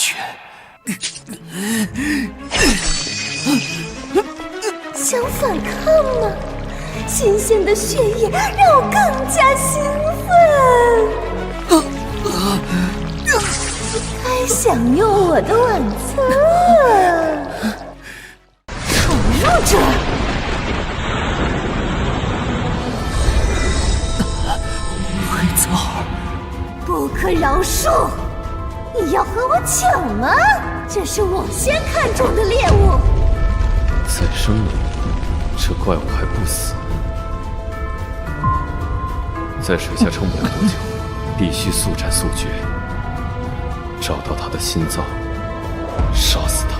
去。想反抗吗？新鲜的血液让我更加兴奋。该享用我的晚餐了，闯入者！黑泽尔，不可饶恕！你要和我抢吗？这是我先看中的猎物。再生了，这怪物还不死。在水下撑不了多久，必须速战速决，找到他的心脏，杀死他。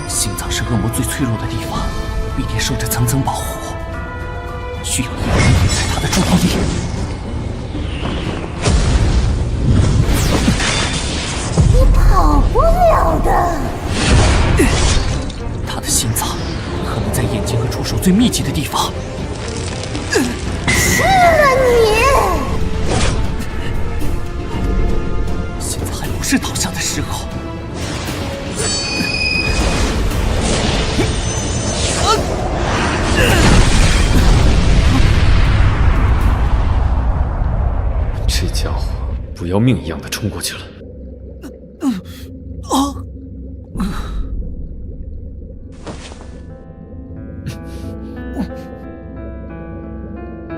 心脏是恶魔最脆弱的地方，必定受着层层保护，需要一人引开他的注意力。你跑不了的。他的心脏可能在眼睛和触手最密集的地方。吃了你！现在还不是倒下的时候。这家伙不要命一样的冲过去了。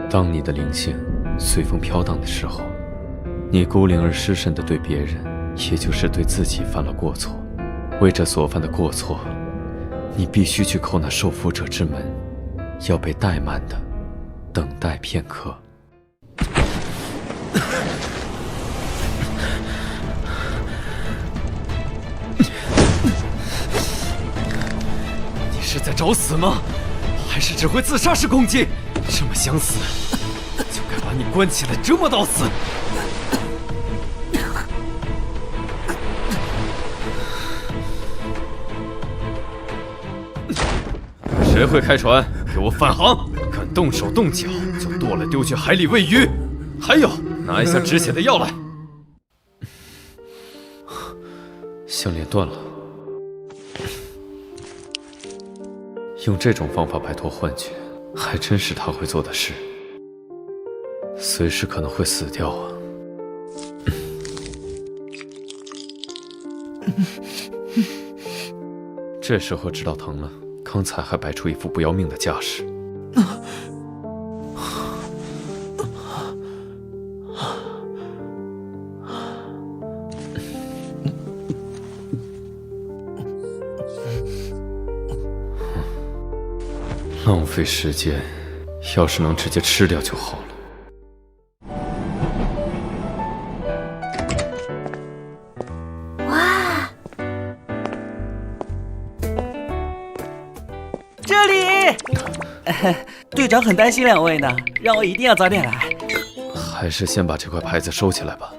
当你的灵性随风飘荡的时候，你孤零而失神的对别人，也就是对自己犯了过错。为这所犯的过错，你必须去叩那受缚者之门，要被怠慢的等待片刻。你是在找死吗？还是只会自杀式攻击？这么想死，就该把你关起来折磨到死。谁会开船？给我返航！敢动手动脚，就剁了丢去海里喂鱼。还有，拿一下止血的药来。项链断了，用这种方法摆脱幻觉，还真是他会做的事。随时可能会死掉啊！这时候知道疼了，刚才还摆出一副不要命的架势。浪费时间，要是能直接吃掉就好了。哇，这里，队长很担心两位呢，让我一定要早点来。还是先把这块牌子收起来吧。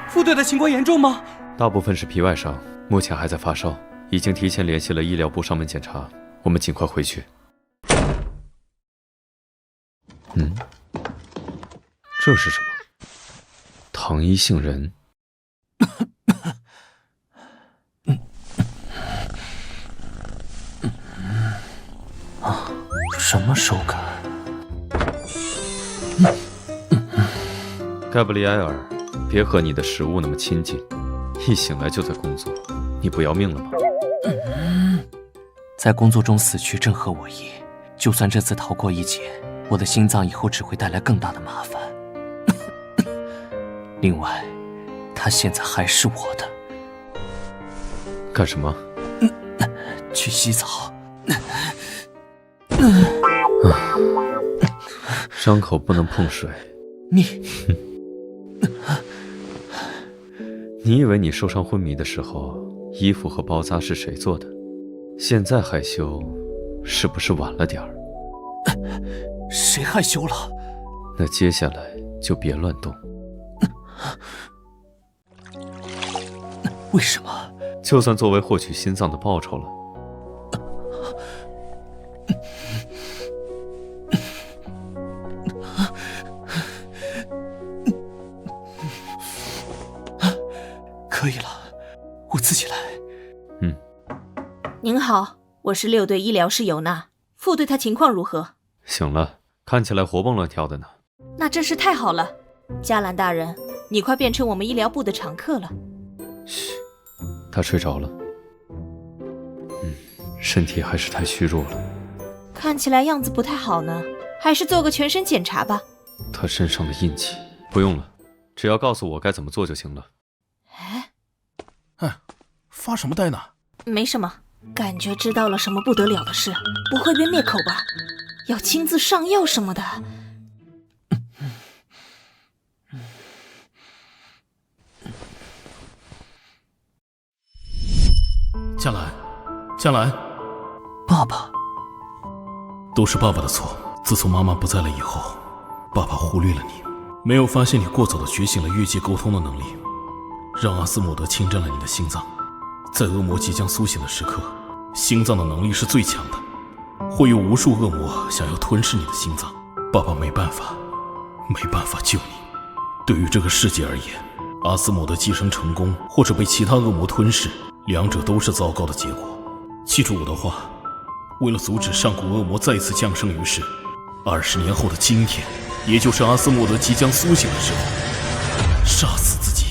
副队的情况严重吗？大部分是皮外伤，目前还在发烧，已经提前联系了医疗部上门检查，我们尽快回去。这是什么？糖衣杏仁。什么手感？盖布里埃尔，别和你的食物那么亲近，一醒来就在工作，你不要命了吗？在工作中死去正合我意，就算这次逃过一劫，我的心脏以后只会带来更大的麻烦。另外，它现在还是我的。干什么？去洗澡。伤口不能碰水。你以为你受伤昏迷的时候，衣服和包扎是谁做的？现在害羞，是不是晚了点儿？谁害羞了？那接下来就别乱动。为什么？就算作为获取心脏的报酬了。可以了，我自己来。您好，我是6队医疗师尤娜，副队他情况如何？醒了，看起来活蹦乱跳的呢。那真是太好了，加兰大人，你快变成我们医疗部的常客了。嘘，他睡着了。身体还是太虚弱了。看起来样子不太好呢，还是做个全身检查吧。他身上的印记不用了，只要告诉我该怎么做就行了。哎，发什么呆呢？没什么，感觉知道了什么不得了的事，不会被灭口吧？要亲自上药什么的。江兰，江兰，爸爸，都是爸爸的错。自从妈妈不在了以后，爸爸忽略了你，没有发现你过早的觉醒了越界沟通的能力，让阿斯莫德侵占了你的心脏。在恶魔即将苏醒的时刻，心脏的能力是最强的，会有无数恶魔想要吞噬你的心脏。爸爸没办法救你。对于这个世界而言，阿斯莫德寄生成功或者被其他恶魔吞噬，两者都是糟糕的结果。记住我的话，为了阻止上古恶魔再次降生于世，20年后的今天，也就是阿斯莫德即将苏醒的时候，杀死自己。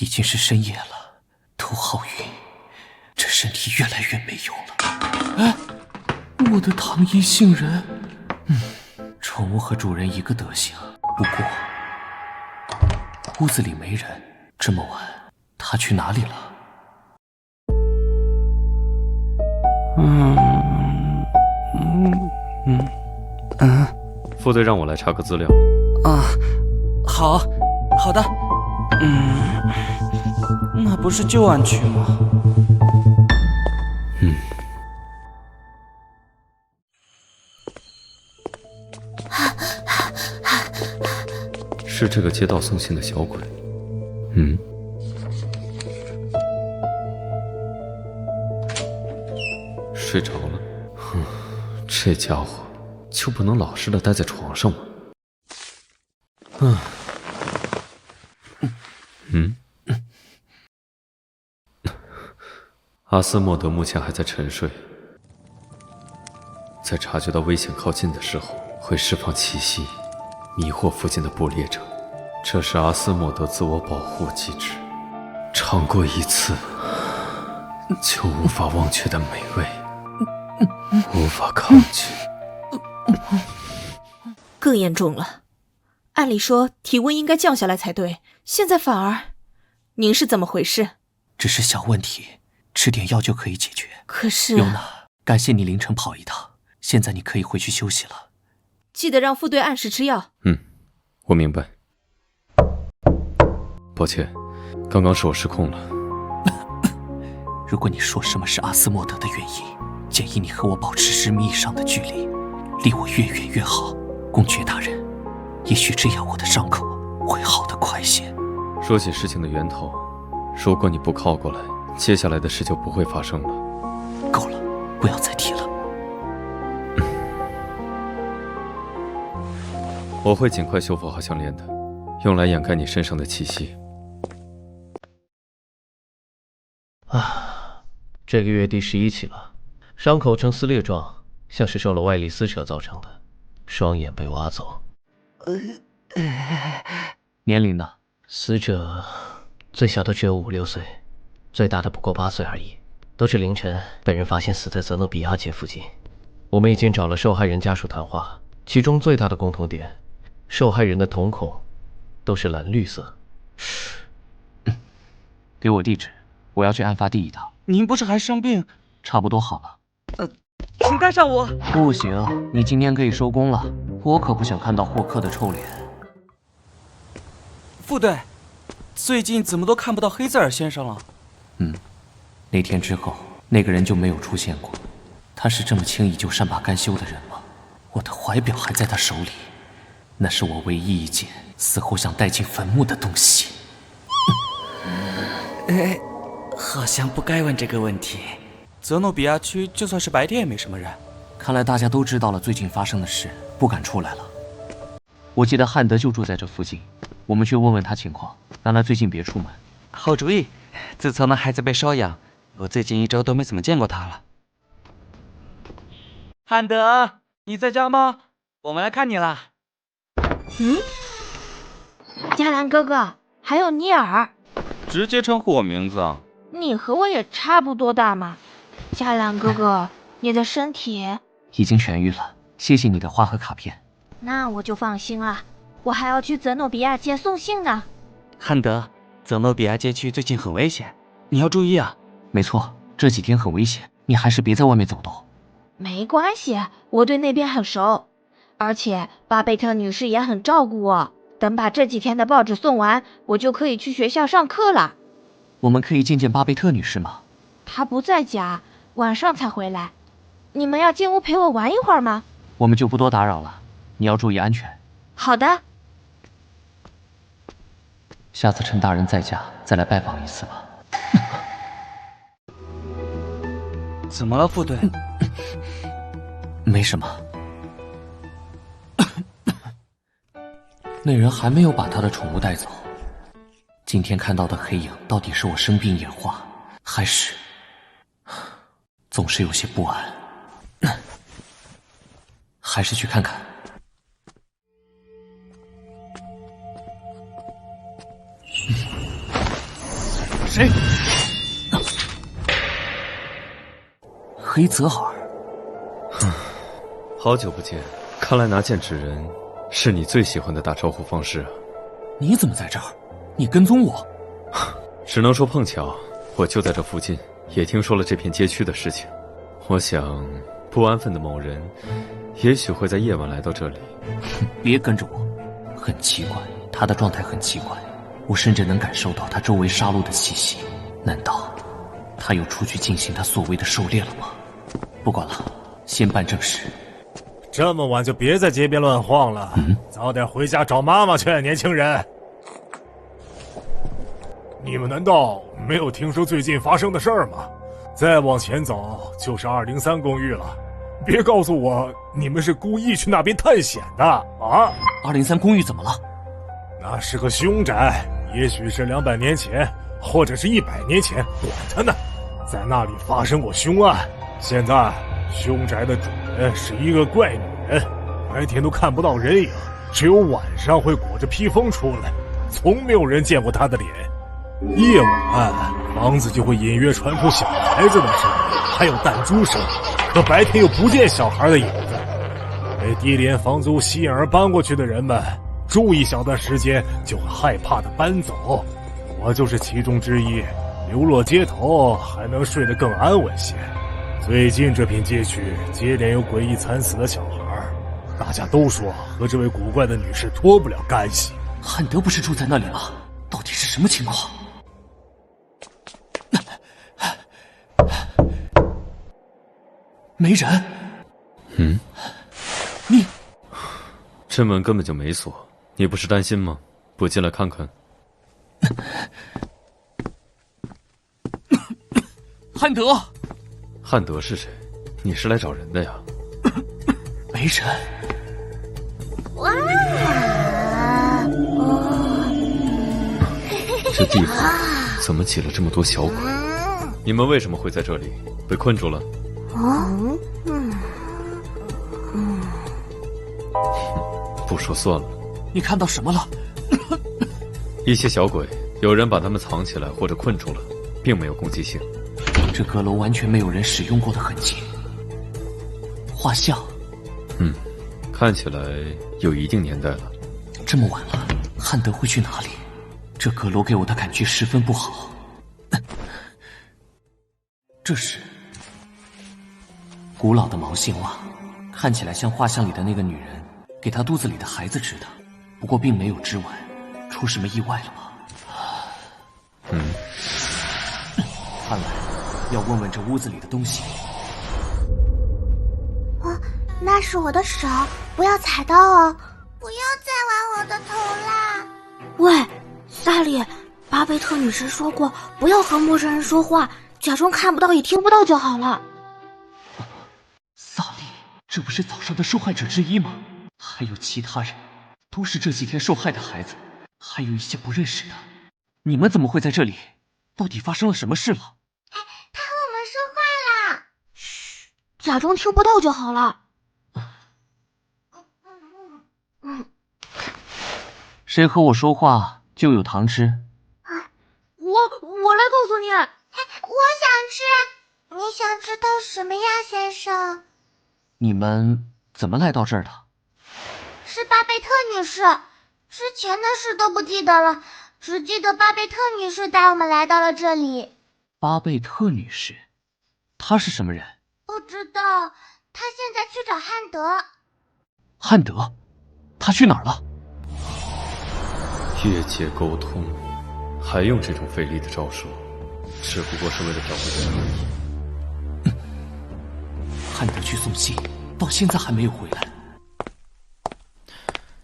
已经是深夜了，头好晕，这身体越来越没用了。我的糖衣杏仁，宠物和主人一个德行。不过屋子里没人，这么晚，他去哪里了？副队让我来查个资料。好的。那不是旧案区吗？是这个街道送信的小鬼。睡着了。这家伙就不能老实的待在床上吗？阿斯莫德目前还在沉睡，在察觉到危险靠近的时候，会释放气息，迷惑附近的捕猎者。这是阿斯莫德自我保护机制，尝过一次就无法忘却的美味，无法抗拒。更严重了，按理说体温应该降下来才对，现在反而……您是怎么回事？只是小问题，吃点药就可以解决。可是……尤娜，感谢你凌晨跑一趟，现在你可以回去休息了。记得让副队按时吃药。我明白。抱歉，刚刚是我失控了。如果你说什么是阿斯莫德的原因，建议你和我保持10米以上的距离，离我越远越好。公爵大人，也许这样我的伤口会好得快些。说起事情的源头，如果你不靠过来，接下来的事就不会发生了。够了，不要再提了。我会尽快修复好项链的，用来掩盖你身上的气息。这个月第11起了，伤口呈撕裂状，像是受了外力撕扯造成的，双眼被挖走。年龄呢？死者最小的只有5、6岁，最大的不过8岁而已。都是凌晨被人发现死在泽诺比亚街附近。我们已经找了受害人家属谈话，其中最大的共同点，受害人的瞳孔都是蓝绿色。给我地址，我要去案发地一趟。您不是还生病？差不多好了。请带上我。不行，你今天可以收工了，我可不想看到霍克的臭脸。副队，最近怎么都看不到黑泽尔先生了？那天之后，那个人就没有出现过。他是这么轻易就善罢甘休的人吗？我的怀表还在他手里，那是我唯一一件死后想带进坟墓的东西。好像不该问这个问题。泽诺比亚区就算是白天也没什么人。看来大家都知道了最近发生的事，不敢出来了。我记得汉德就住在这附近，我们去问问他情况，让他最近别出门。好主意。自从那孩子被收养，我最近1周都没怎么见过他了。汉德，你在家吗？我们来看你了。嘉兰哥哥，还有尼尔，直接称呼我名字啊？你和我也差不多大嘛。嘉兰哥哥，你的身体已经痊愈了，谢谢你的花和卡片。那我就放心了。我还要去泽诺比亚街送信呢。汉德，泽诺比亚街区最近很危险，你要注意啊。没错，这几天很危险，你还是别在外面走动。没关系，我对那边很熟，而且巴贝特女士也很照顾我。等把这几天的报纸送完，我就可以去学校上课了。我们可以见见巴贝特女士吗？她不在家，晚上才回来。你们要进屋陪我玩一会儿吗？我们就不多打扰了，你要注意安全。好的。下次趁大人在家再来拜访一次吧。怎么了，副队？没什么。那人还没有把他的宠物带走。今天看到的黑影，到底是我生病演化，还是……总是有些不安。还是去看看。谁？黑泽尔。好久不见，看来拿剑指人是你最喜欢的打招呼方式啊。你怎么在这儿？你跟踪我？只能说碰巧，我就在这附近，也听说了这片街区的事情。我想，不安分的某人，也许会在夜晚来到这里。别跟着我，很奇怪，他的状态很奇怪，我甚至能感受到他周围杀戮的气息。难道他又出去进行他所谓的狩猎了吗？不管了，先办正事。这么晚就别在街边乱晃了，早点回家找妈妈去，年轻人。你们难道没有听说最近发生的事儿吗？再往前走就是203公寓了。别告诉我你们是故意去那边探险的啊！203公寓怎么了？那是个凶宅，也许是200年前，或者是100年前，管他呢。在那里发生过凶案。现在凶宅的主人是一个怪女人，白天都看不到人影，只有晚上会裹着披风出来，从没有人见过她的脸。夜晚房子就会隐约传出小孩子的声音，还有弹珠声，可白天又不见小孩的影子。被低廉房租吸引而搬过去的人们，住一小段时间就会害怕的搬走。我就是其中之一，流落街头还能睡得更安稳些。最近这片街区接连有诡异惨死的小孩，大家都说和这位古怪的女士脱不了干系。汉德不是住在那里吗？到底是什么情况？没人。你这门根本就没锁，你不是担心吗？不进来看看？汉德。汉德是谁？你是来找人的呀？没人。哇！这地方怎么挤了这么多小鬼？你们为什么会在这里？被困住了？不说算了。你看到什么了？一些小鬼，有人把他们藏起来或者困住了，并没有攻击性。这阁楼完全没有人使用过的痕迹。画像，看起来有一定年代了。这么晚了，汉德会去哪里？这阁楼给我的感觉十分不好。这是古老的毛线袜，看起来像画像里的那个女人给她肚子里的孩子织的，不过并没有织完。出什么意外了吗？看来要问问这屋子里的东西。那是我的手，不要踩到哦！不要再玩我的头啦！喂，萨莉，巴贝特女士说过，不要和陌生人说话，假装看不到也听不到就好了。萨莉，这不是早上的受害者之一吗？还有其他人，都是这几天受害的孩子。还有一些不认识的。你们怎么会在这里？到底发生了什么事了？他和我们说话了。嘘，假装听不到就好了。谁和我说话就有糖吃。我来告诉你。我想吃。你想知道什么呀，先生？你们怎么来到这儿的？是巴贝特女士。之前的事都不记得了，只记得巴贝特女士带我们来到了这里。巴贝特女士，她是什么人？不知道，她现在去找汉德。汉德？他去哪儿了？越界沟通，还用这种费力的招数，只不过是为了找回人而已。汉德去送信，到现在还没有回来。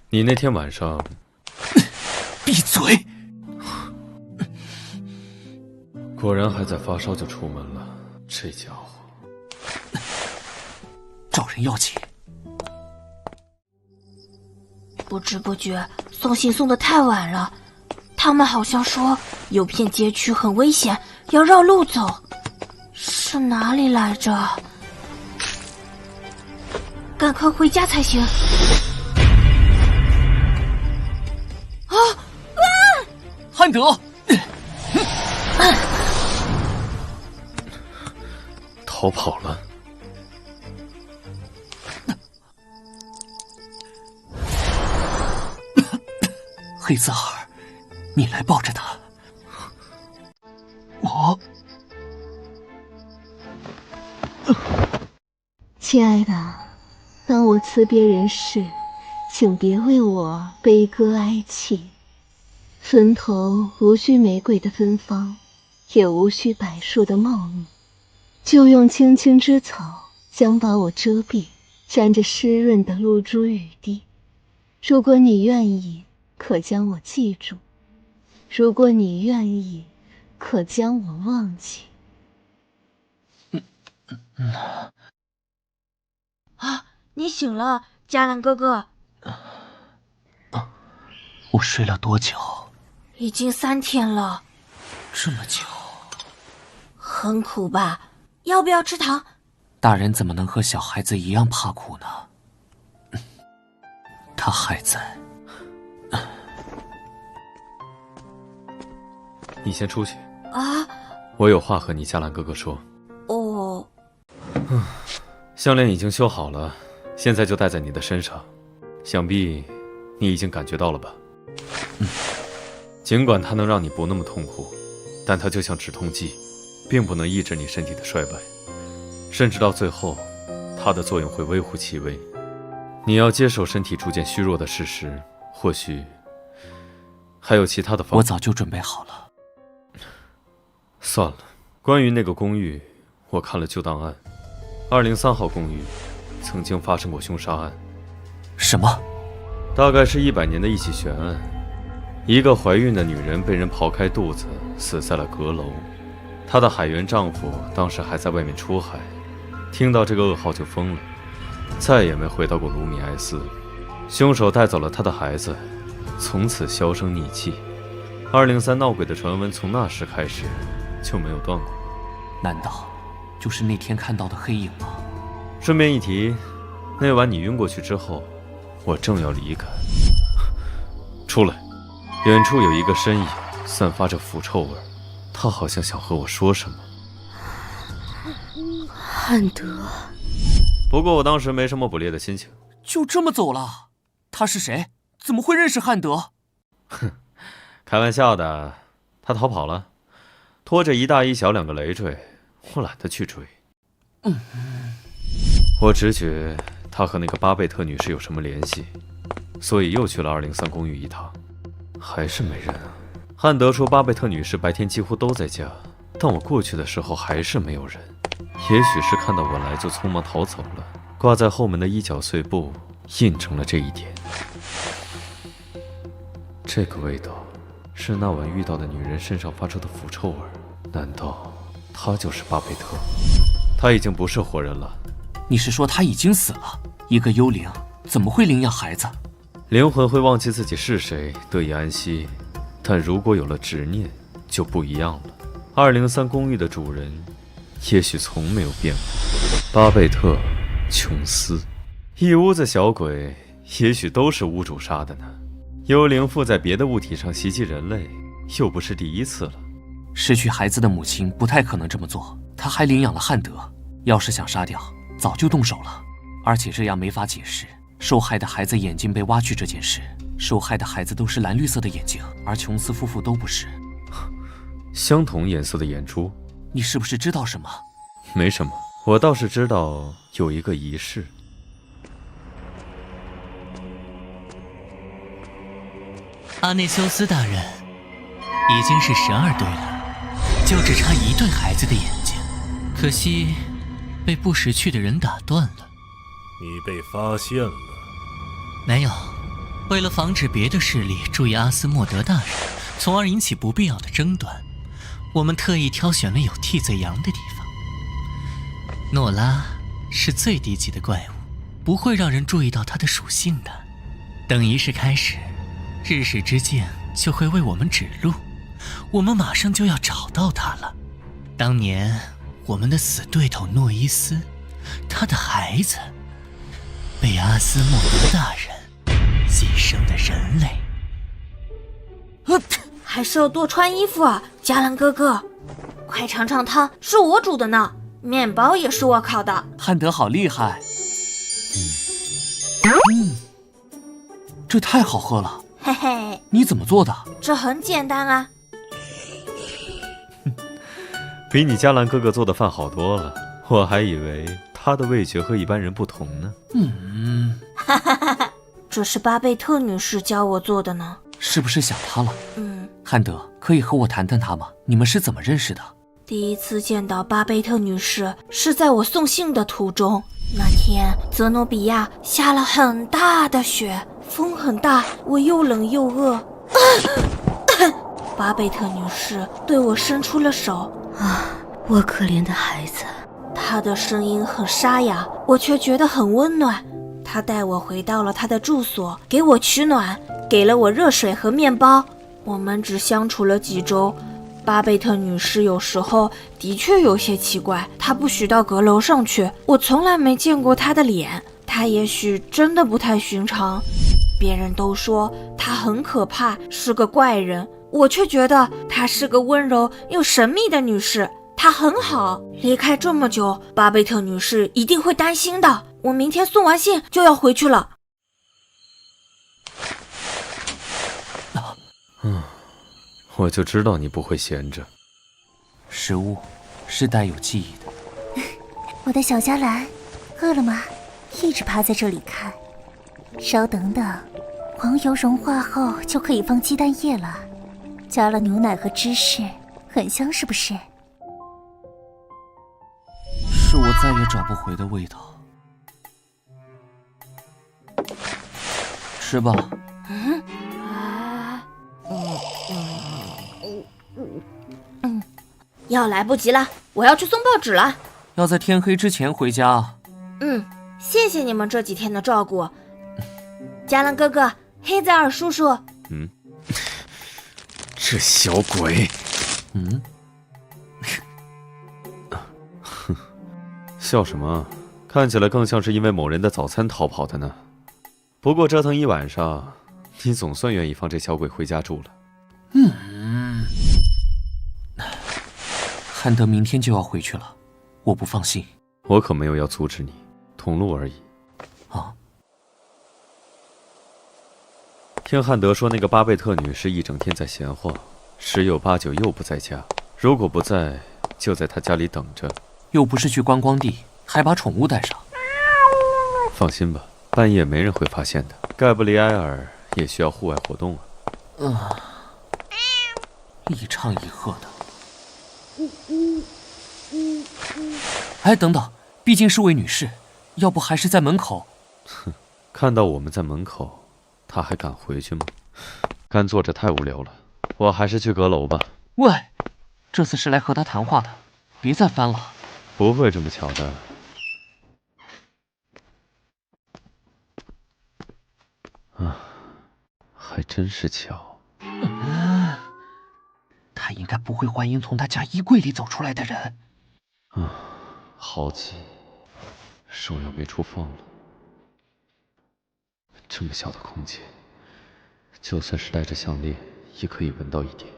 你那天晚上……闭嘴！果然还在发烧就出门了，这家伙找人要紧。不知不觉送信送得太晚了，他们好像说有片街区很危险，要绕路走，是哪里来着？赶快回家才行。汉德，逃跑了。黑泽尔，你来抱着他。我，亲爱的，当我辞别人时，请别为我悲歌哀泣。坟头无需玫瑰的芬芳，也无需柏树的茂密，就用青青之草将把我遮蔽，沾着湿润的露珠雨滴。如果你愿意，可将我记住；如果你愿意，可将我忘记。啊，你醒了，加兰哥哥。我睡了多久？已经3天了。这么久？很苦吧？要不要吃糖？大人怎么能和小孩子一样怕苦呢？他还在。你先出去啊！我有话和你加兰哥哥说。哦。项链已经修好了，现在就戴在你的身上，想必你已经感觉到了吧？尽管它能让你不那么痛苦，但它就像止痛剂，并不能抑制你身体的衰败，甚至到最后，它的作用会微乎其微。你要接受身体逐渐虚弱的事实，或许还有其他的方法。我早就准备好了。算了，关于那个公寓，我看了旧档案，203号公寓曾经发生过凶杀案。什么？大概是100年的一起悬案。一个怀孕的女人被人刨开肚子，死在了阁楼。她的海员丈夫当时还在外面出海，听到这个噩耗就疯了，再也没回到过卢米埃斯。凶手带走了她的孩子，从此销声匿迹。203闹鬼的传闻从那时开始就没有断过。难道就是那天看到的黑影吗？顺便一提，那晚你晕过去之后，我正要离开。出来。远处有一个身影，散发着腐臭味，他好像想和我说什么。汉德。不过我当时没什么捕猎的心情。就这么走了？他是谁？怎么会认识汉德？哼，开玩笑的，他逃跑了，拖着一大一小2个累赘，我懒得去追。我直觉他和那个巴贝特女士有什么联系，所以又去了203公寓一趟。还是没人啊！汉德说巴贝特女士白天几乎都在家，但我过去的时候还是没有人。也许是看到我来就匆忙逃走了，挂在后门的衣角碎布印证了这一点。这个味道是那晚遇到的女人身上发出的腐臭味，难道她就是巴贝特？她已经不是活人了。你是说她已经死了？一个幽灵怎么会领养孩子？灵魂会忘记自己是谁，得以安息，但如果有了执念，就不一样了。203公寓的主人，也许从没有变过。巴贝特、琼斯，一屋子小鬼，也许都是屋主杀的呢。幽灵附在别的物体上袭击人类，又不是第一次了。失去孩子的母亲不太可能这么做，她还领养了汉德，要是想杀掉，早就动手了。而且这样没法解释受害的孩子眼睛被挖去这件事。受害的孩子都是蓝绿色的眼睛，而琼斯夫妇都不是。相同颜色的眼珠？你是不是知道什么？没什么，我倒是知道有一个仪式。阿内修斯大人，已经是12对了，就只差1对孩子的眼睛，可惜被不识趣的人打断了。你被发现了？没有，为了防止别的势力注意阿斯莫德大人，从而引起不必要的争端，我们特意挑选了有替罪羊的地方。诺拉是最低级的怪物，不会让人注意到它的属性的。等仪式开始，日食之剑就会为我们指路，我们马上就要找到他了。当年我们的死对头诺伊斯，他的孩子被阿斯莫德大人寄生的人类。还是要多穿衣服啊，加兰哥哥，快尝尝汤，是我煮的呢，面包也是我烤的。汉德好厉害。这太好喝了。嘿嘿，你怎么做的？这很简单啊。比你加兰哥哥做的饭好多了，我还以为他的味觉和一般人不同呢。哈哈哈哈，这是巴贝特女士教我做的呢。是不是想他了？汉德，可以和我谈谈他吗？你们是怎么认识的？第一次见到巴贝特女士是在我送信的途中。那天泽诺比亚下了很大的雪，风很大，我又冷又饿。巴贝特女士对我伸出了手。我可怜的孩子。她的声音很沙哑，我却觉得很温暖。她带我回到了她的住所，给我取暖，给了我热水和面包。我们只相处了几周。巴贝特女士有时候的确有些奇怪，她不许到阁楼上去，我从来没见过她的脸，她也许真的不太寻常。别人都说她很可怕，是个怪人，我却觉得她是个温柔又神秘的女士，她很好。离开这么久，巴贝特女士一定会担心的。我明天送完信就要回去了。我就知道你不会闲着。食物是带有记忆的。我的小加兰，饿了吗？一直趴在这里看。稍等等，黄油融化后就可以放鸡蛋液了，加了牛奶和芝士，很香是不是？是我再也找不回的味道。吃吧。要来不及了，我要去送报纸了。要在天黑之前回家。谢谢你们这几天的照顾。加兰哥哥，黑泽尔叔叔。这小鬼。笑什么？看起来更像是因为某人的早餐逃跑的呢。不过折腾一晚上，你总算愿意放这小鬼回家住了。汉德明天就要回去了，我不放心。我可没有要阻止你，同路而已。听汉德说，那个巴贝特女士一整天在闲话，十有八九又不在家。如果不在，就在她家里等着。又不是去观光地，还把宠物带上。放心吧，半夜没人会发现的。盖布里埃尔也需要户外活动啊。一唱一和的。哎，等等，毕竟是位女士，要不还是在门口。看到我们在门口，她还敢回去吗？干坐着太无聊了，我还是去阁楼吧。喂，这次是来和他谈话的，别再翻了。不会这么巧的。还真是巧。他应该不会欢迎从他家衣柜里走出来的人。好急，手要被触放了。这么小的空间，就算是戴着项链，也可以闻到一点。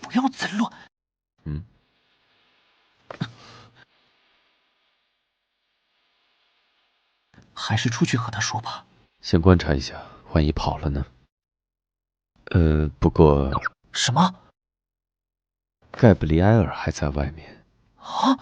不要再乱。还是出去和他说吧。先观察一下，万一跑了呢？不过……什么？盖布里埃尔还在外面。啊！